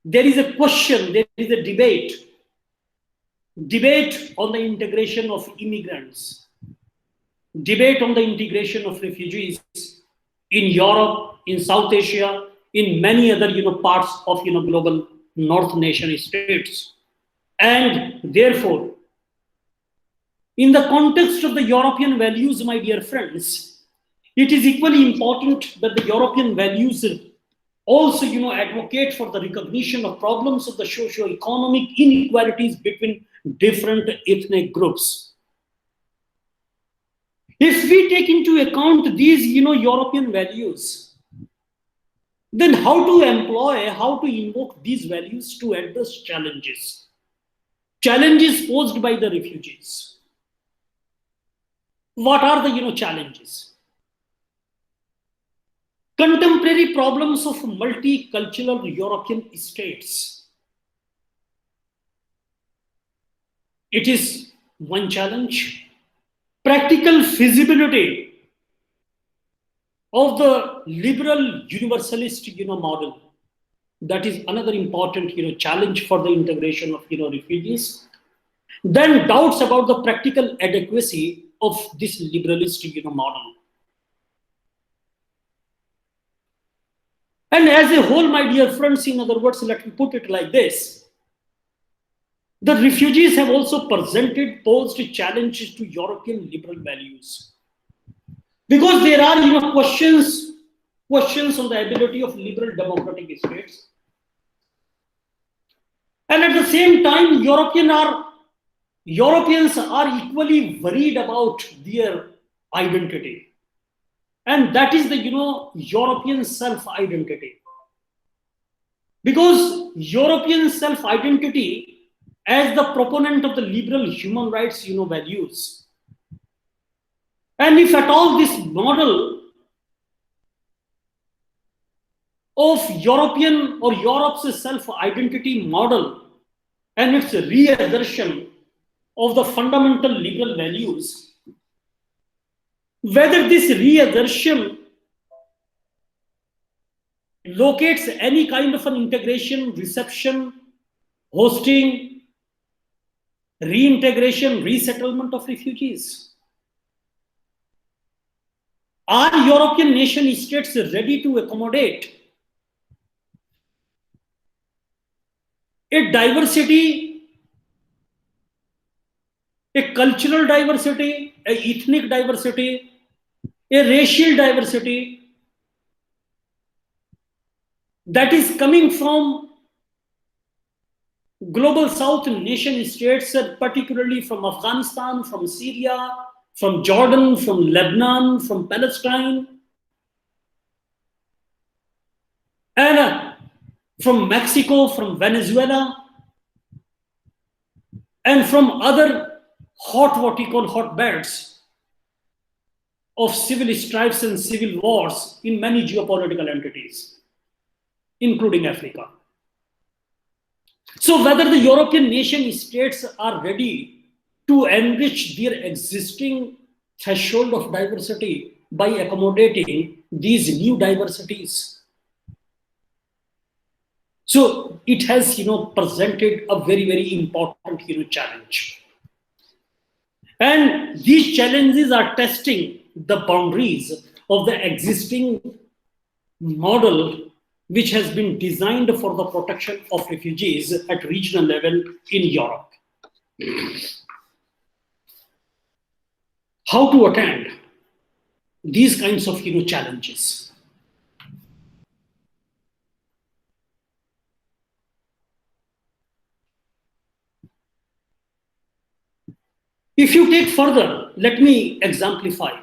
there is a question, there is a debate on the integration of immigrants, debate on the integration of refugees in Europe, in South Asia, in many other parts of global North nation states. And therefore, in the context of the European values, my dear friends, it is equally important that the European values also advocate for the recognition of problems of the socio-economic inequalities between different ethnic groups. If we take into account these European values, then how to employ, how to invoke these values to address challenges posed by the refugees? What are the challenges? Contemporary problems of multicultural European states. It is one challenge. Practical feasibility of the liberal universalist model. That is another important challenge for the integration of refugees. Then doubts about the practical adequacy of this liberalist model. And as a whole, my dear friends, in other words, let me put it like this. The refugees have also posed challenges to European liberal values. Because there are questions on the ability of liberal democratic states. And at the same time, Europeans are equally worried about their identity. And that is the European self-identity. Because European self-identity, as the proponent of the liberal human rights values, and if at all this model of European or Europe's self-identity model and its reassertion of the fundamental liberal values, whether this reassertion locates any kind of an integration, reception, hosting, reintegration, resettlement of refugees. Are European nation states ready to accommodate a diversity, a cultural diversity, a ethnic diversity, a racial diversity that is coming from global south nation states, particularly from Afghanistan, from Syria, from Jordan, from Lebanon, from Palestine, and from Mexico, from Venezuela, and from other what we call hotbeds of civil strifes and civil wars in many geopolitical entities, including Africa. So whether the European nation states are ready to enrich their existing threshold of diversity by accommodating these new diversities. So it has presented a very, very important challenge. And these challenges are testing the boundaries of the existing model which has been designed for the protection of refugees at regional level in Europe. How to attend these kinds of challenges? If you take further, let me exemplify.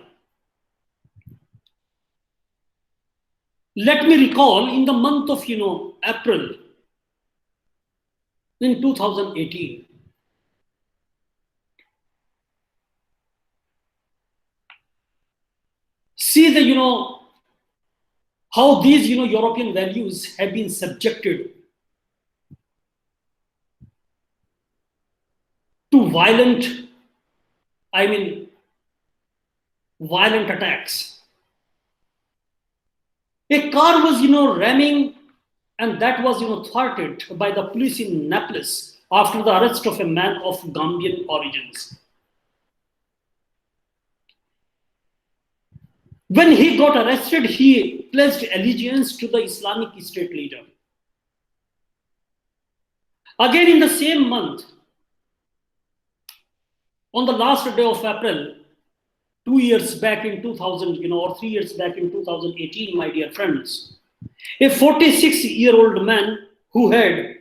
Let me recall in the month of April in 2018, see the how these European values have been subjected to violent attacks. A car was ramming, and that was thwarted by the police in Naples after the arrest of a man of Gambian origins. When he got arrested, he pledged allegiance to the Islamic State leader. Again, in the same month, on the last day of April, 2 years back in 2000, or 3 years back in 2018, my dear friends, a 46-year-old man who had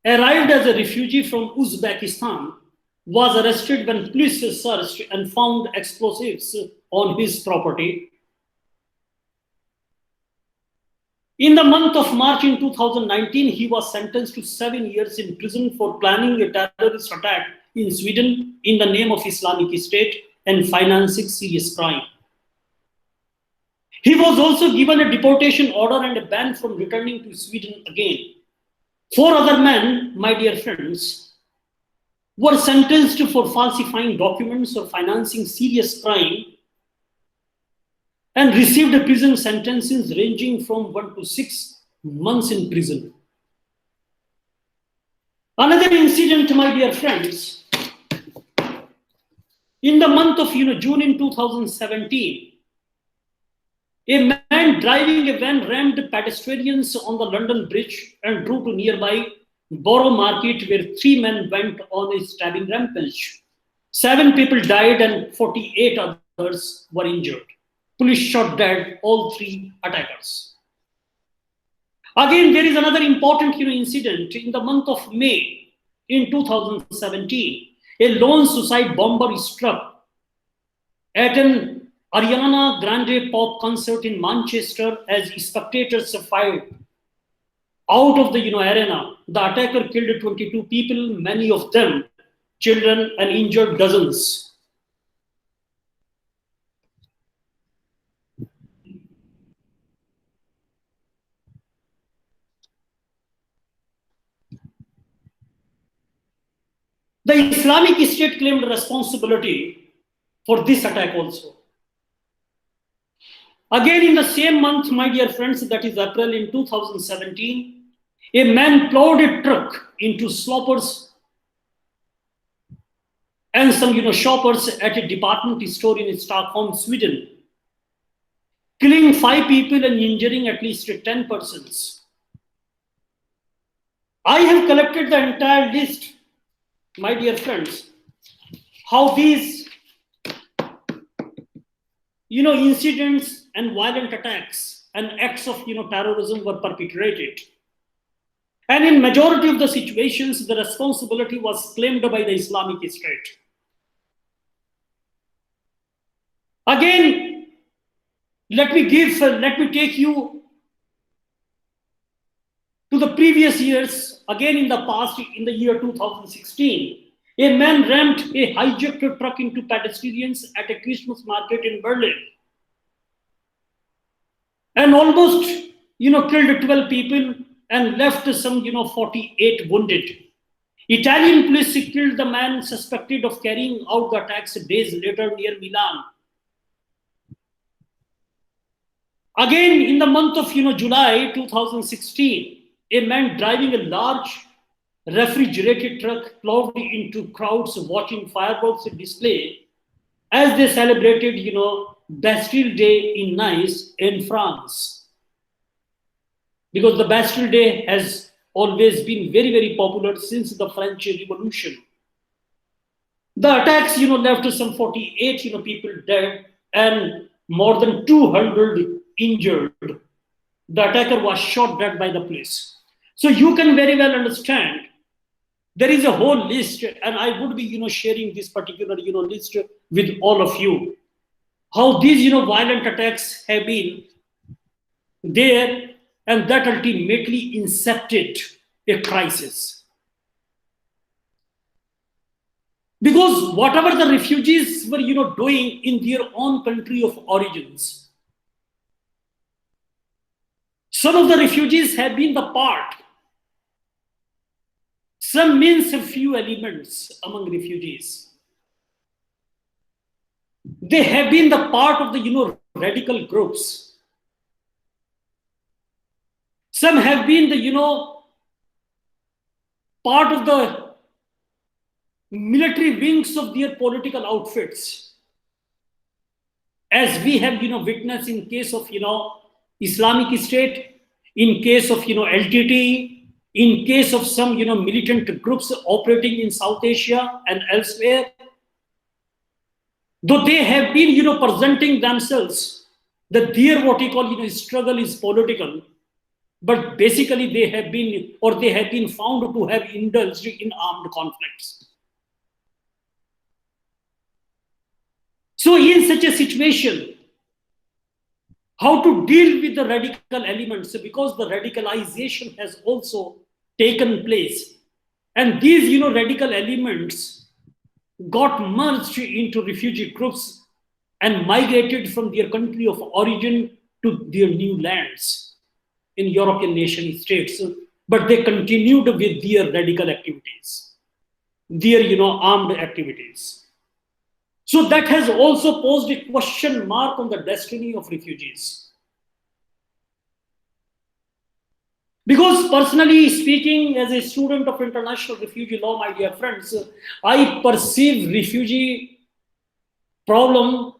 arrived as a refugee from Uzbekistan was arrested when police searched and found explosives on his property. In the month of March in 2019, he was sentenced to 7 years in prison for planning a terrorist attack in Sweden in the name of Islamic State and financing serious crime. He was also given a deportation order and a ban from returning to Sweden again. 4 other men, my dear friends, were sentenced for falsifying documents or financing serious crime and received prison sentences ranging from 1 to 6 months in prison. Another incident, my dear friends, in the month of June in 2017, a man driving a van rammed pedestrians on the London Bridge and drove to nearby Borough Market, where 3 men went on a stabbing rampage. 7 people died and 48 others were injured. Police shot dead all 3 attackers. Again, there is another important incident in the month of May in 2017. A lone suicide bomber struck at an Ariana Grande pop concert in Manchester as spectators fired out of the arena. The attacker killed 22 people, many of them children, and injured dozens. The Islamic State claimed responsibility for this attack also. Again, in the same month, my dear friends, that is April in 2017, a man plowed a truck into sloppers and some shoppers at a department store in Stockholm, Sweden, killing 5 people and injuring at least 10 persons. I have collected the entire list, my dear friends, how these incidents and violent attacks and acts of terrorism were perpetrated. And in majority of the situations, the responsibility was claimed by the Islamic State. Again, let me take you to the previous years. Again, in the past, in the year 2016, a man rammed a hijacked truck into pedestrians at a Christmas market in Berlin and almost killed 12 people and left some 48 wounded. Italian police killed the man suspected of carrying out the attacks days later near Milan. Again, in the month of July 2016, a man driving a large refrigerated truck plowed into crowds watching fireworks display as they celebrated Bastille Day in Nice in France. Because the Bastille Day has always been very, very popular since the French Revolution. The attacks left some 48 people dead and more than 200 injured. The attacker was shot dead by the police. So you can very well understand there is a whole list, and I would be sharing this particular list with all of you. How these violent attacks have been there, and that ultimately incepted a crisis. Because whatever the refugees were doing in their own country of origins, some of the refugees have been the part. Some means a few elements among refugees. They have been the part of the radical groups. Some have been the part of the military wings of their political outfits, as we have witnessed in case of Islamic State, in case of LTT, in case of some militant groups operating in South Asia and elsewhere. Though they have been presenting themselves that their what you call struggle is political, but basically they have been found to have indulged in armed conflicts. So in such a situation, how to deal with the radical elements, because the radicalization has also taken place, and these radical elements got merged into refugee groups and migrated from their country of origin to their new lands in European nation states, but they continued with their radical activities, their armed activities. So that has also posed a question mark on the destiny of refugees. Because personally speaking, as a student of international refugee law, my dear friends, I perceive refugee problem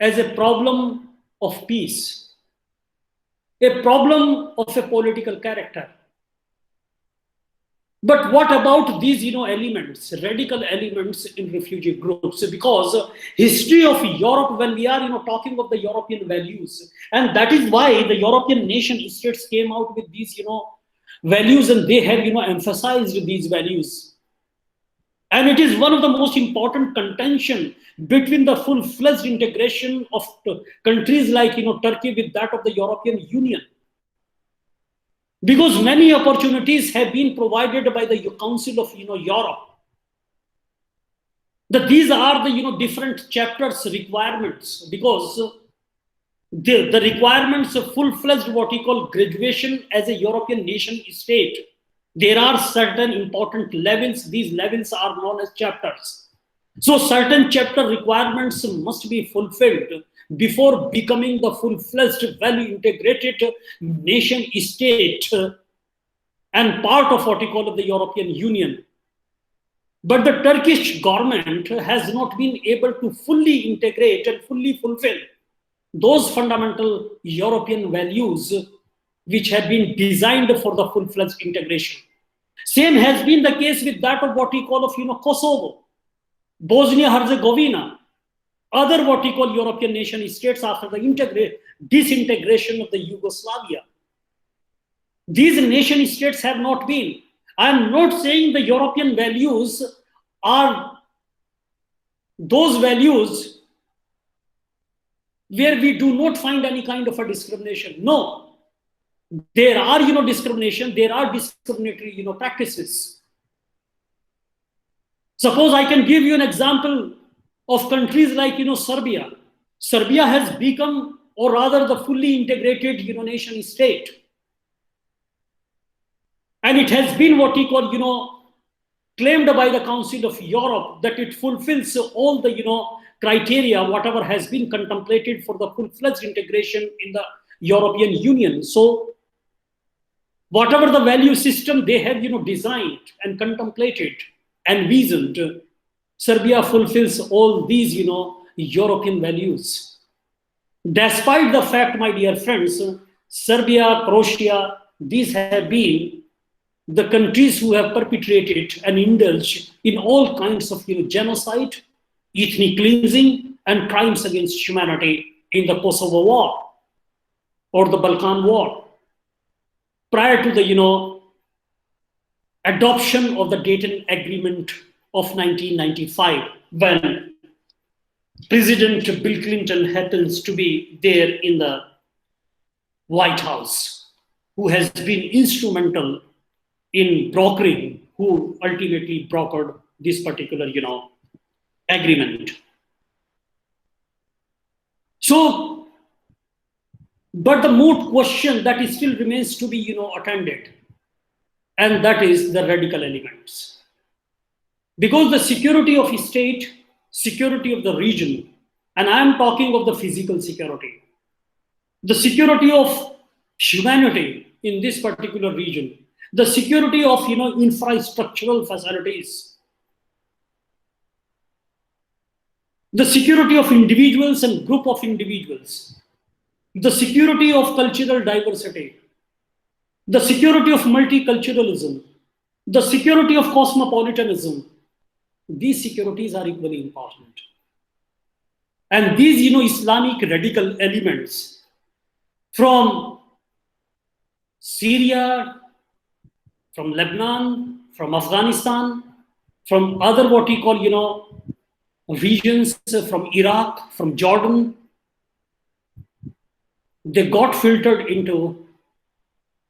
as a problem of peace, a problem of a political character. But what about these, elements, radical elements in refugee groups? Because history of Europe, when we are, talking of the European values, and that is why the European nation states came out with these, values, and they have, emphasized these values. And it is one of the most important contention between the full-fledged integration of countries like, Turkey with that of the European Union, because many opportunities have been provided by the Council of Europe, that these are the different chapters requirements, because the requirements of full-fledged what we call graduation as a European nation state, there are certain important levels. These levels are known as chapters. So certain chapter requirements must be fulfilled before becoming the full-fledged, value integrated nation state and part of what we call the European Union. But the Turkish government has not been able to fully integrate and fully fulfill those fundamental European values which have been designed for the full-fledged integration. Same has been the case with that of what we call of Kosovo, Bosnia-Herzegovina, other what we call European nation states after the disintegration of the Yugoslavia. These nation states have not been. I am not saying the European values are those values where we do not find any kind of a discrimination. No, there are discrimination, there are discriminatory practices. Suppose I can give you an example of countries like Serbia. Serbia has become, or rather the fully integrated nation state, and it has been what we call claimed by the Council of Europe that it fulfills all the criteria whatever has been contemplated for the full-fledged integration in the European Union. So whatever the value system they have designed and contemplated and envisioned, Serbia fulfills all these European values. Despite the fact, my dear friends, Serbia, Croatia, these have been the countries who have perpetrated and indulged in all kinds of genocide, ethnic cleansing, and crimes against humanity in the Kosovo War or the Balkan War, prior to the adoption of the Dayton Agreement of 1995, when President Bill Clinton happens to be there in the White House, who has been instrumental in brokering, who ultimately brokered this particular agreement. So, but the moot question that still remains to be attended, and that is the radical elements. Because the security of a state, security of the region, and I am talking of the physical security, the security of humanity in this particular region, the security of infrastructural facilities, the security of individuals and group of individuals, the security of cultural diversity, the security of multiculturalism, the security of cosmopolitanism, these securities are equally important. And these Islamic radical elements from Syria, from Lebanon, from Afghanistan, from other what we call regions, from Iraq, from Jordan, they got filtered into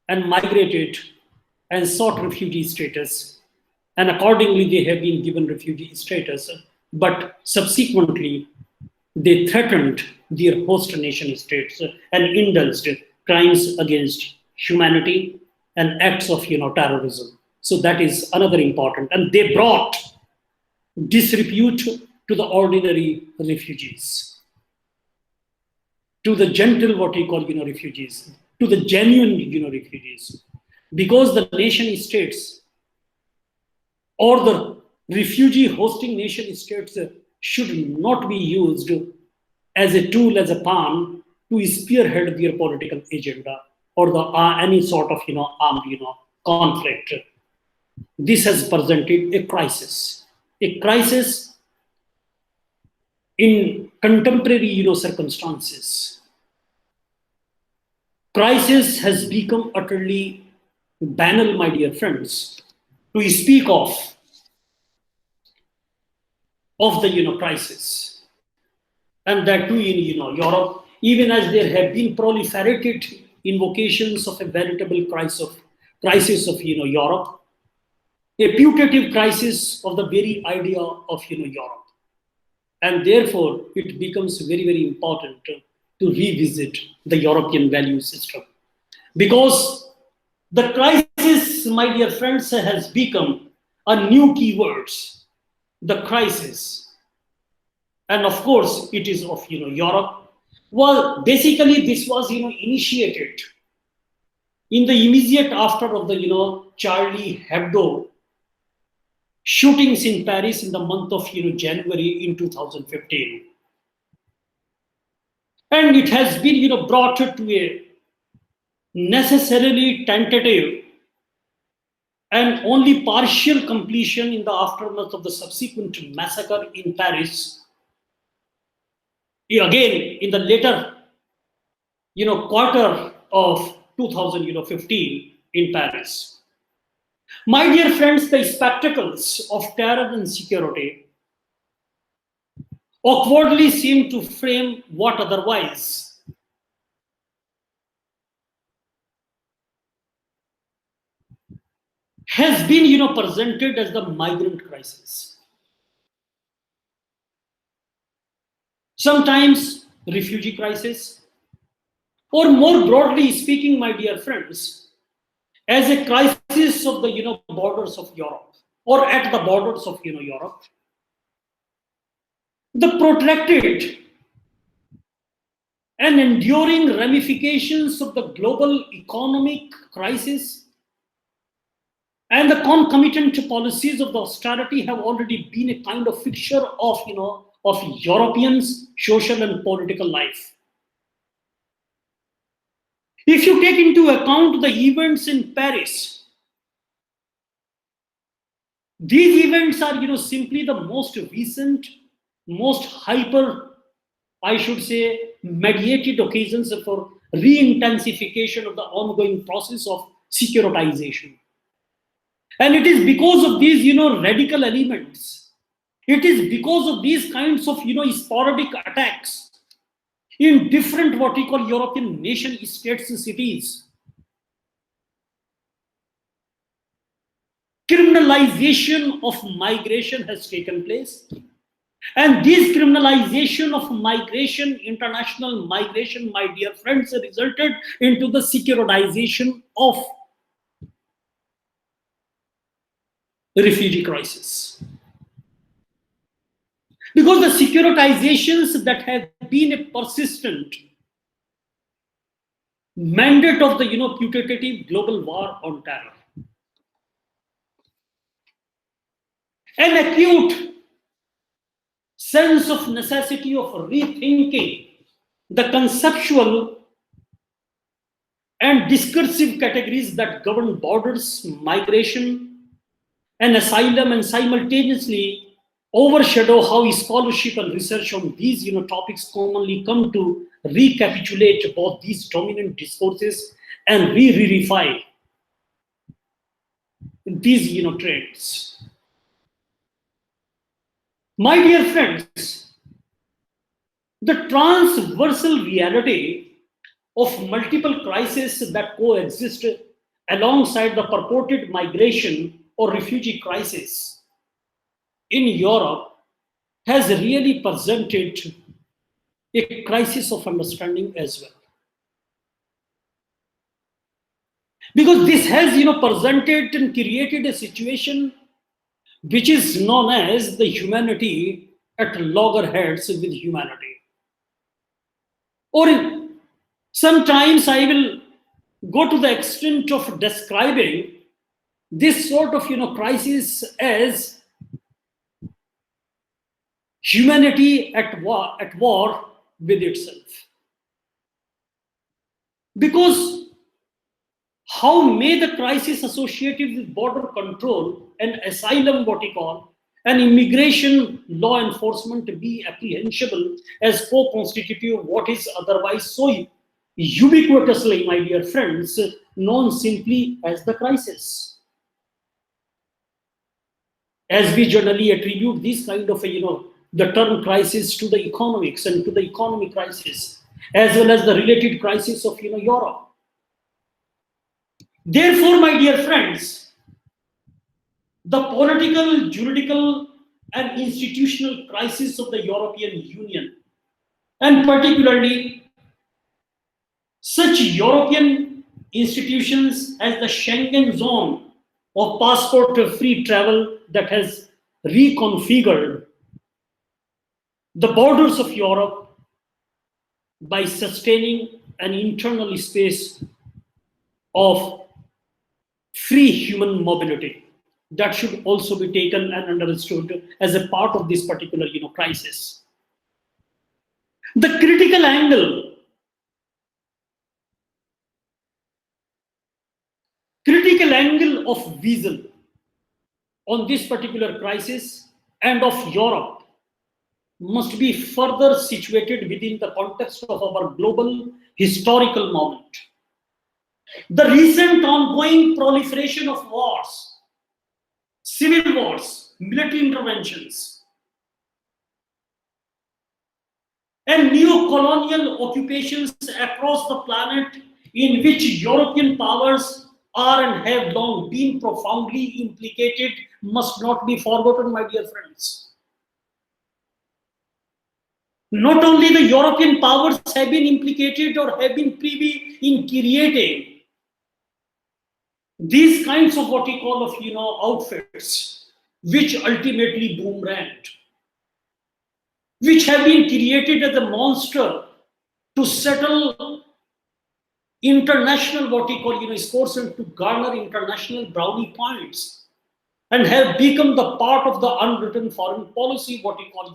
and migrated and sought refugee status, and accordingly they have been given refugee status, but subsequently they threatened their host nation states and indulged crimes against humanity and acts of terrorism. So that is another important, and they brought disrepute to the ordinary refugees, to the gentle what we call refugees, to the genuine refugees, because the nation states or the refugee hosting nation states should not be used as a tool, as a pawn to spearhead their political agenda or the any sort of armed conflict. this has presented a crisis in contemporary, circumstances. Crisis has become utterly banal, my dear friends, to speak of the, crisis, and that too in, Europe, even as there have been proliferated invocations of a veritable crisis of, Europe, a putative crisis of the very idea of, Europe. And therefore, it becomes very, very important to revisit the European value system. Because the crisis, my dear friends, has become a new keyword, the crisis. And of course, it is of, Europe. Well, basically, this was, initiated in the immediate after of the, Charlie Hebdo shootings in Paris in the month of, January in 2015. And it has been, brought to a necessarily tentative and only partial completion in the aftermath of the subsequent massacre in Paris. Again, in the later, quarter of 2015 in Paris. My dear friends, the spectacles of terror and security awkwardly seem to frame what otherwise has been, presented as the migrant crisis. Sometimes refugee crisis, or more broadly speaking, my dear friends, as a crisis of the, borders of Europe, or at the borders of, Europe. The protracted and enduring ramifications of the global economic crisis and the concomitant policies of the austerity have already been a kind of fixture of, of Europeans' social and political life. If you take into account the events in Paris, these events are, simply the most recent, most hyper, I should say, mediated occasions for re-intensification of the ongoing process of securitization. And it is because of these, radical elements. It is because of these kinds of, sporadic attacks in different what we call European nation states and cities. Criminalization of migration has taken place. And this criminalization of migration, international migration, my dear friends, resulted into the securitization of the refugee crisis. Because the securitizations that have been a persistent mandate of the, putative global war on terror. An acute sense of necessity of rethinking the conceptual and discursive categories that govern borders, migration, and asylum, and simultaneously overshadow how scholarship and research on these, topics commonly come to recapitulate both these dominant discourses and re-verify these, trends. My dear friends, the transversal reality of multiple crises that coexist alongside the purported migration or refugee crisis in Europe has really presented a crisis of understanding as well. Because this has, presented and created a situation which is known as the humanity at loggerheads with humanity. Or sometimes I will go to the extent of describing this sort of, crisis as humanity at war with itself. Because How may the crisis associated with border control and asylum, what we call, and immigration law enforcement be apprehensible as co-constitutive of what is otherwise so ubiquitously, my dear friends, known simply as the crisis? As we generally attribute this kind of the term crisis to the economics and to the economic crisis, as well as the related crisis of Europe. Therefore, my dear friends, the political, juridical, and institutional crisis of the European Union, and particularly such European institutions as the Schengen zone of passport free travel that has reconfigured the borders of Europe by sustaining an internal space of free human mobility. That should also be taken and understood as a part of this particular crisis. The critical angle of vision on this particular crisis and of Europe must be further situated within the context of our global historical moment. The recent ongoing proliferation of wars, civil wars, military interventions, and neo-colonial occupations across the planet, in which European powers are and have long been profoundly implicated, must not be forgotten, my dear friends. Not only the European powers have been implicated or have been privy in creating these kinds of what we call of outfits, which ultimately boomeranged, which have been created as a monster to settle international what we call scores and to garner international brownie points, and have become the part of the unwritten foreign policy what we call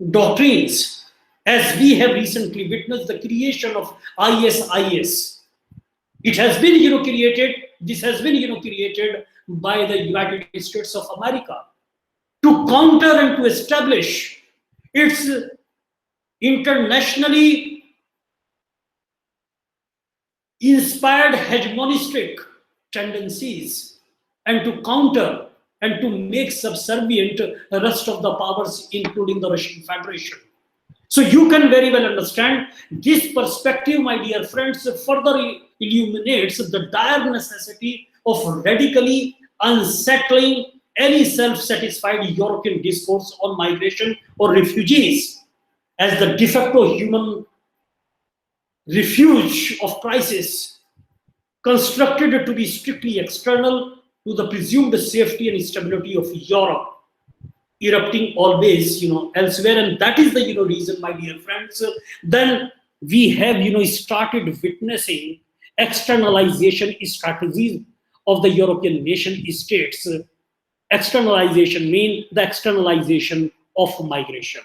doctrines, as we have recently witnessed the creation of ISIS. It has been created, this has been created by the United States of America to counter and to establish its internationally inspired hegemonistic tendencies, and to counter and to make subservient the rest of the powers, including the Russian Federation. So you can very well understand this perspective, my dear friends, further illuminates the dire necessity of radically unsettling any self-satisfied European discourse on migration or refugees as the de facto human refuge of crisis, constructed to be strictly external to the presumed safety and stability of Europe, erupting always elsewhere. And that is the reason, my dear friends, then we have started witnessing externalization strategies of the European nation states. Externalization means the externalization of migration.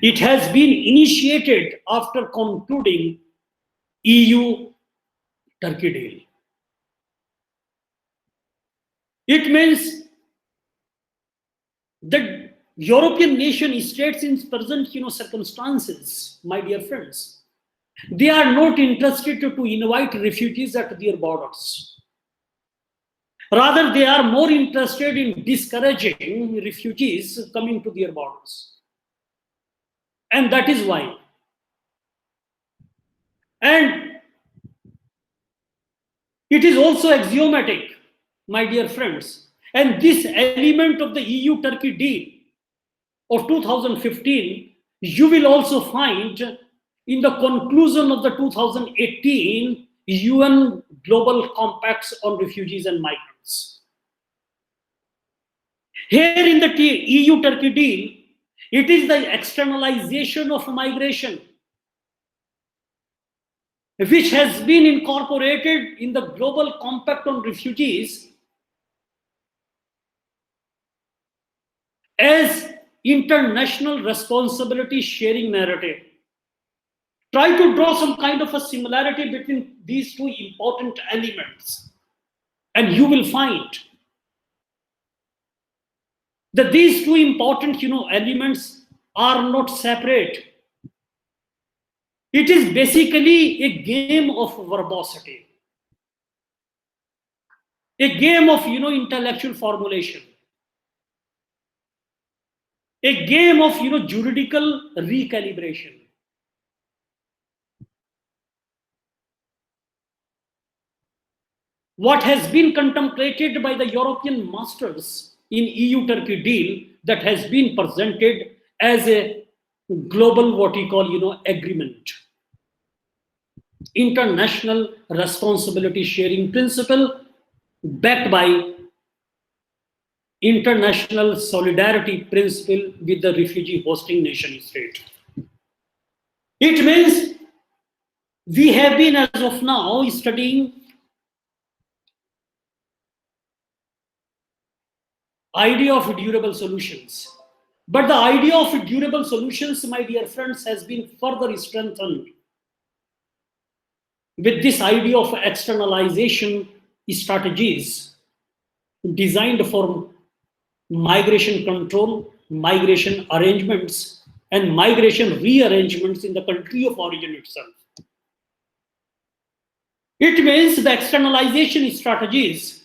It has been initiated after concluding EU Turkey deal. It means the European nation states in present circumstances, my dear friends, they are not interested to invite refugees at their borders. Rather, they are more interested in discouraging refugees coming to their borders. And that is why. And it is also axiomatic, my dear friends. And this element of the EU-Turkey deal of 2015, you will also find in the conclusion of the 2018 UN Global Compacts on Refugees and Migrants. Here in the EU-Turkey deal, it is the externalization of migration which has been incorporated in the Global Compact on Refugees as international responsibility sharing narrative Try to draw some kind of a similarity between these two important elements, and you will find that these two important, elements are not separate. It is basically a game of verbosity, a game of, intellectual formulation, a game of, juridical recalibration. What has been contemplated by the European masters in EU-Turkey deal that has been presented as a global, what you call, agreement, international responsibility sharing principle backed by international solidarity principle with the refugee hosting nation state. It means we have been as of now studying idea of durable solutions. But the idea of durable solutions, my dear friends, has been further strengthened with this idea of externalization strategies designed for migration control, migration arrangements, and migration rearrangements in the country of origin itself. It means the externalization strategies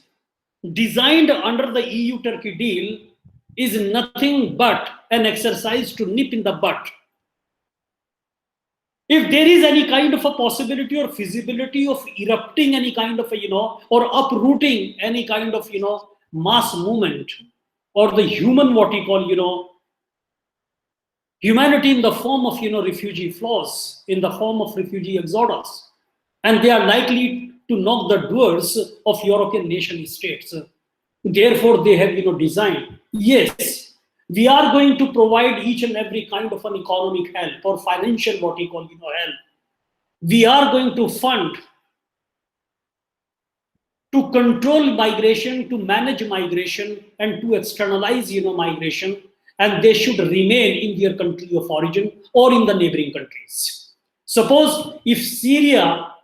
designed under the EU-Turkey deal is nothing but an exercise to nip in the bud. If there is any kind of a possibility or feasibility of erupting any kind of a, or uprooting any kind of, mass movement, or the human, what you call, humanity in the form of, refugee flows, in the form of refugee exodus, and they are likely to knock the doors of European nation states. Therefore, they have, designed, yes, we are going to provide each and every kind of an economic help or financial, what you call, help. We are going to fund to control migration, to manage migration, and to externalize, migration, and they should remain in their country of origin or in the neighboring countries. Suppose if Syria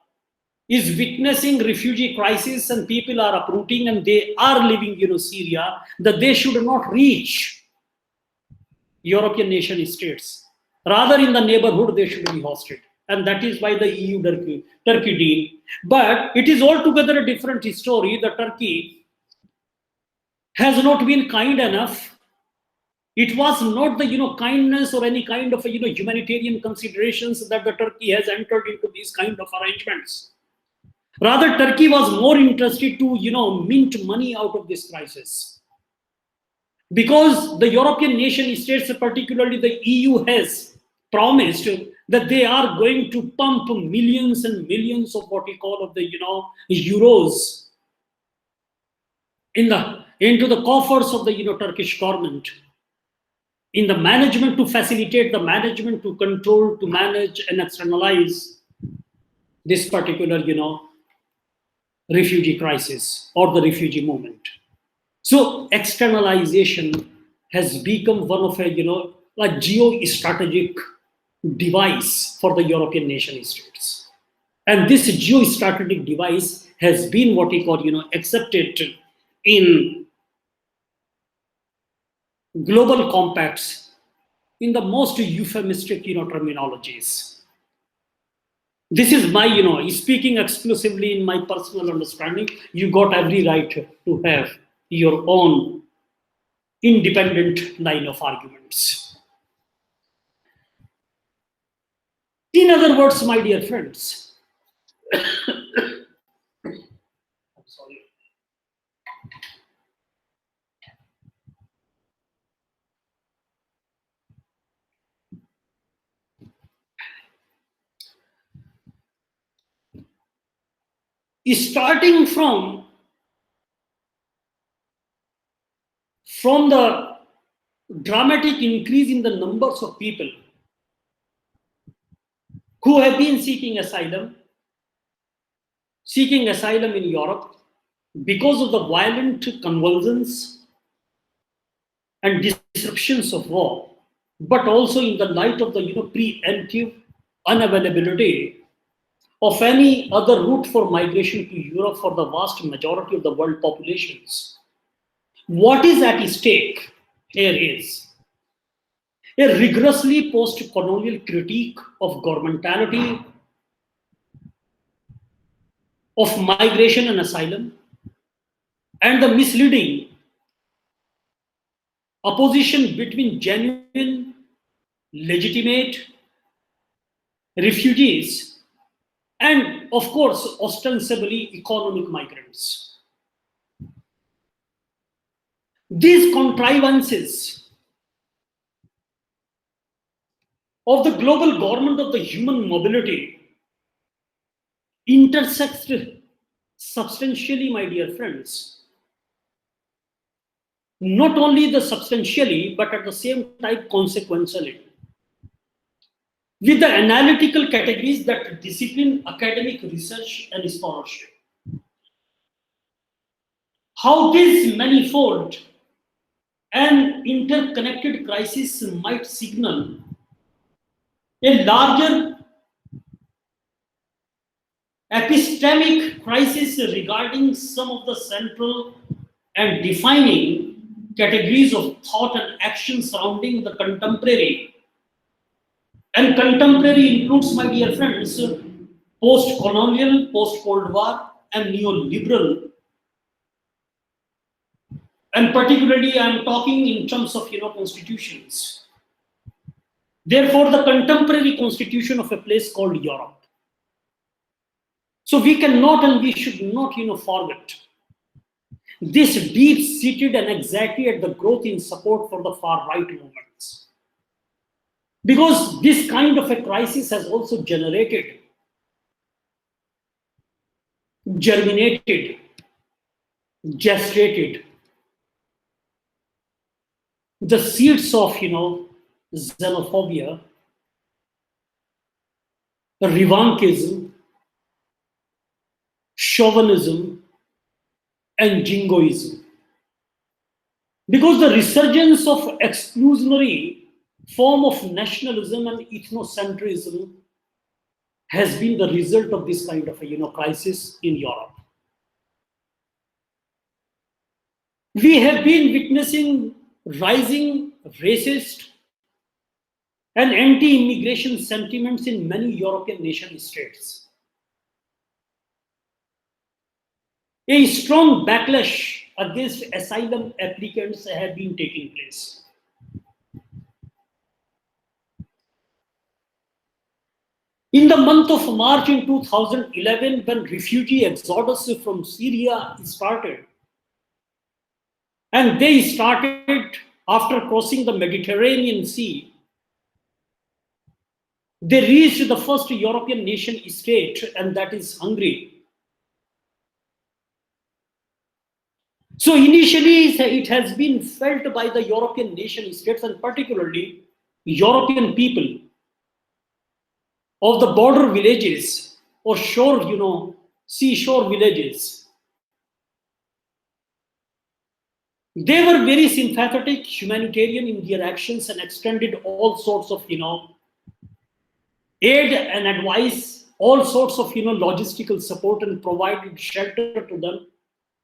is witnessing refugee crisis and people are uprooting and they are leaving, Syria, that they should not reach European nation states. Rather, in the neighborhood, they should be hosted. And that is why the EU-Turkey deal. But it is altogether a different story. The Turkey has not been kind enough. It was not the kindness or any kind of humanitarian considerations that the Turkey has entered into these kind of arrangements. Rather, Turkey was more interested to mint money out of this crisis. Because the European nation states, particularly the EU, has promised that they are going to pump millions and millions of what we call of the euros into the coffers of the Turkish government, in the management, to facilitate the management, to control, to manage and externalize this particular refugee crisis or the refugee movement. So externalization has become one of a geo-strategic device for the European nation states. And this geo-strategic device has been what we call, accepted in global compacts in the most euphemistic, terminologies. This is my, speaking exclusively in my personal understanding. You got every right to have your own independent line of arguments. In other words, my dear friends, sorry. Starting from the dramatic increase in the numbers of people who have been seeking asylum in Europe because of the violent convulsions and disruptions of war, but also in the light of the preemptive unavailability of any other route for migration to Europe for the vast majority of the world populations. What is at stake here is a rigorously post-colonial critique of governmentality, of migration and asylum, and the misleading opposition between genuine, legitimate refugees and, of course, ostensibly economic migrants. These contrivances of the global government of the human mobility intersect substantially, my dear friends, not only the substantially, but at the same time consequentially, with the analytical categories that discipline academic research and scholarship. How this manifold and interconnected crisis might signal a larger epistemic crisis regarding some of the central and defining categories of thought and action surrounding the contemporary. And contemporary includes, my dear friends, post colonial, post Cold War, and neoliberal. And particularly, I'm talking in terms of constitutions. Therefore, the contemporary constitution of a place called Europe. So we cannot and we should not forget this deep-seated and anxiety at the growth in support for the far-right movements. Because this kind of a crisis has also generated, germinated, gestated the seeds of xenophobia, revanchism, chauvinism, and jingoism. Because the resurgence of exclusionary form of nationalism and ethnocentrism has been the result of this kind of a crisis in Europe. We have been witnessing rising racist and anti-immigration sentiments in many European nation states. A strong backlash against asylum applicants have been taking place. In the month of March in 2011, when refugee exodus from Syria started, and they started after crossing the Mediterranean Sea, they reached the first European nation state, and that is Hungary. So initially, it has been felt by the European nation states, and particularly European people of the border villages or shore, seashore villages. They were very sympathetic, humanitarian in their actions, and extended all sorts of, aid and advice, all sorts of, logistical support, and provided shelter to them,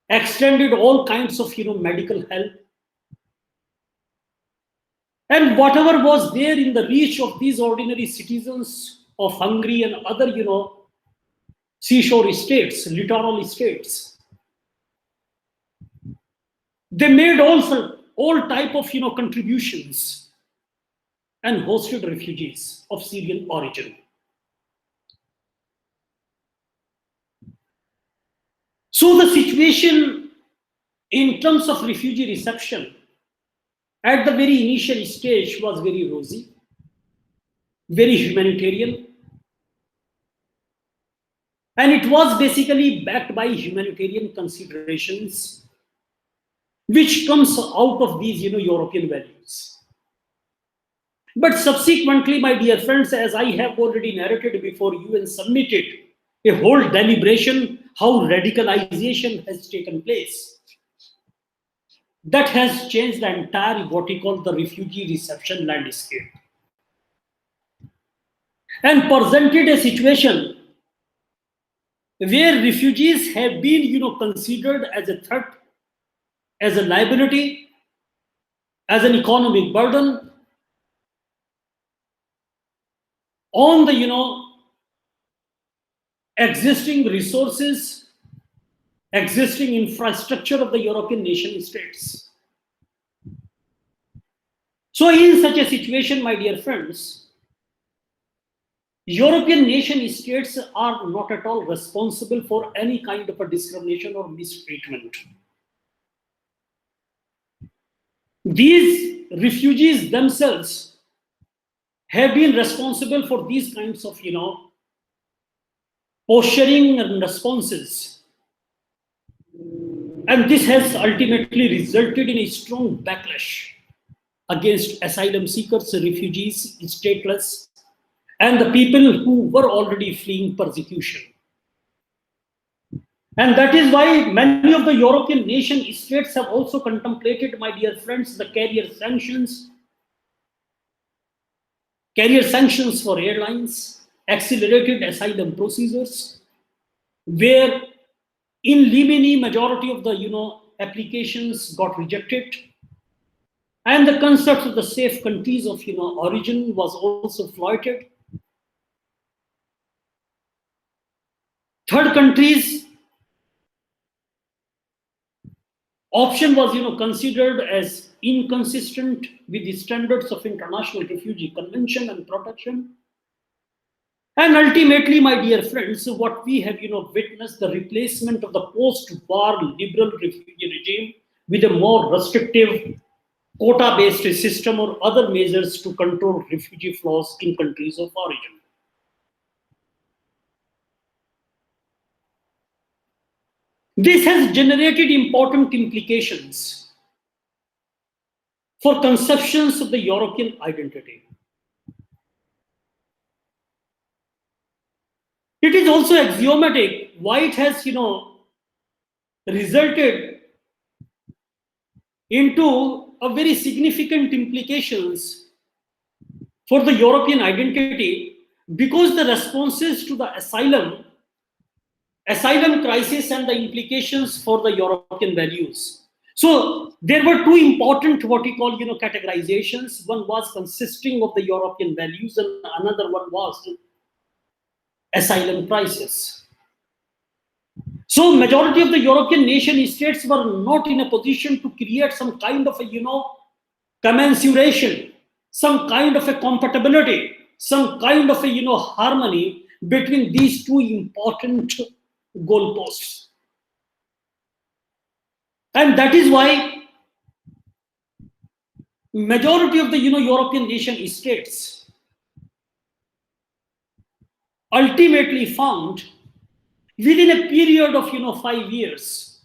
extended all kinds of, medical help. And whatever was there in the reach of these ordinary citizens of Hungary and other, seashore states, littoral states, they made also all type of, contributions and hosted refugees of Syrian origin. So the situation in terms of refugee reception at the very initial stage was very rosy, very humanitarian, and it was basically backed by humanitarian considerations, which comes out of these European values. But subsequently, my dear friends, as I have already narrated before you and submitted a whole deliberation how radicalization has taken place, that has changed the entire what we call the refugee reception landscape. and presented a situation where refugees have been, considered as a threat, as a liability, as an economic burden on the, existing resources, existing infrastructure of the European nation states. So, in such a situation, my dear friends, European nation states are not at all responsible for any kind of a discrimination or mistreatment. These refugees themselves have been responsible for these kinds of, posturing and responses. And this has ultimately resulted in a strong backlash against asylum seekers, refugees, stateless, and the people who were already fleeing persecution. And that is why many of the European nation states have also contemplated, my dear friends, the carrier sanctions for airlines, accelerated asylum procedures, where in limine majority of the applications got rejected, and the concept of the safe countries of origin was also floated. Third countries option was considered as inconsistent with the standards of International Refugee Convention and protection. And ultimately, my dear friends, what we have witnessed, the replacement of the post-war liberal refugee regime with a more restrictive quota-based system or other measures to control refugee flows in countries of origin. This has generated important implications for conceptions of the European identity. It is also axiomatic why it has, resulted into a very significant implications for the European identity, because the responses to the asylum crisis and the implications for the European values. So there were two important what we call categorizations. One was consisting of the European values, and another one was asylum crisis. So majority of the European nation states were not in a position to create some kind of a commensuration, some kind of a compatibility, some kind of a harmony between these two important goalposts. And that is why majority of the European nation states ultimately found within a period of 5 years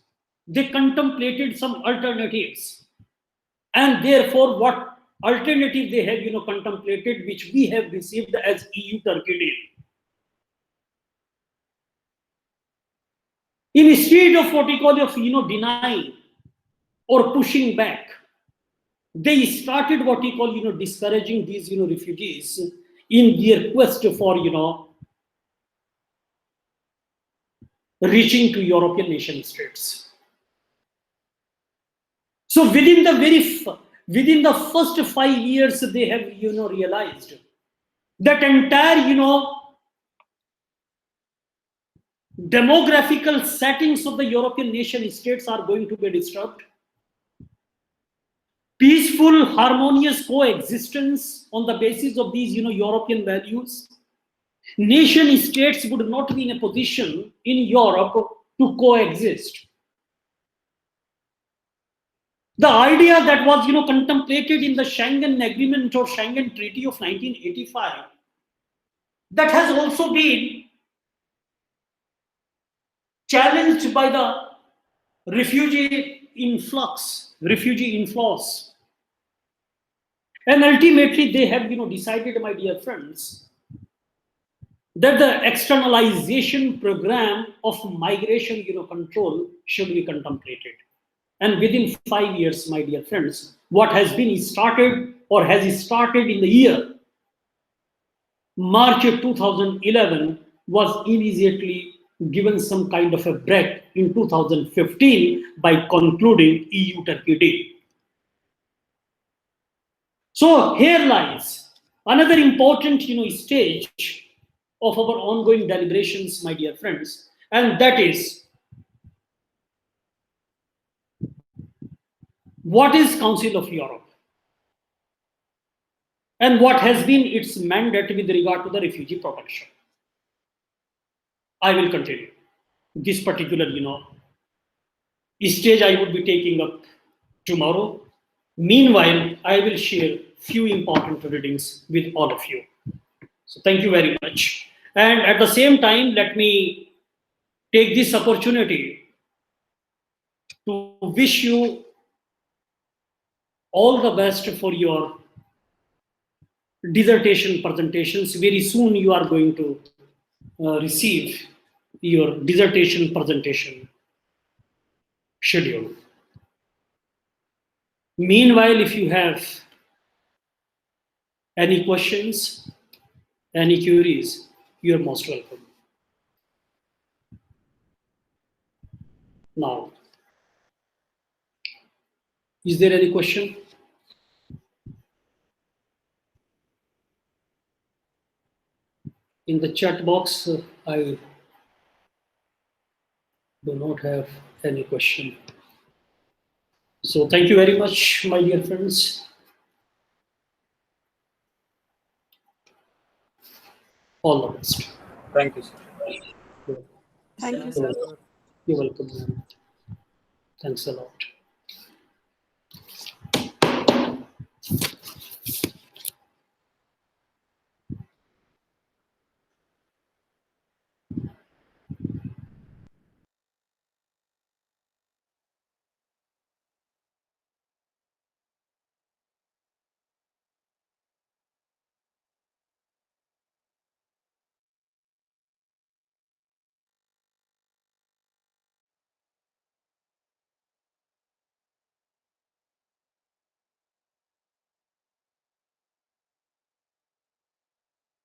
they contemplated some alternatives, and therefore what alternative they have contemplated, which we have received as EU Turkey deal. Instead of what we call denying or pushing back, they started what we call discouraging these refugees in their quest for reaching to European nation states. So within the first 5 years, they have realized that entire demographical settings of the European nation states are going to be disturbed. Peaceful, harmonious coexistence on the basis of these European values, nation states would not be in a position in Europe to coexist. The idea that was contemplated in the Schengen Agreement or Schengen Treaty of 1985, that has also been challenged by the refugee inflows. And ultimately, they have decided, my dear friends, that the externalization program of migration control should be contemplated. And within 5 years, my dear friends, what has been started or has started in the year March 2011 was immediately given some kind of a break in 2015 by concluding EU-Turkey deal. So here lies another important stage of our ongoing deliberations, my dear friends, and that is what is Council of Europe and what has been its mandate with regard to the refugee protection. I will continue this particular stage I would be taking up tomorrow. Meanwhile, I will share few important readings with all of you. So thank you very much. And at the same time, let me take this opportunity to wish you all the best for your dissertation presentations. Very soon you are going to receive your dissertation presentation schedule. Meanwhile, if you have any questions, any queries, you're most welcome. Now, is there any question? In the chat box, I do not have any question. So thank you very much, my dear friends. All the best. Thank you, sir. Thank you, sir. You're welcome. Thanks a lot.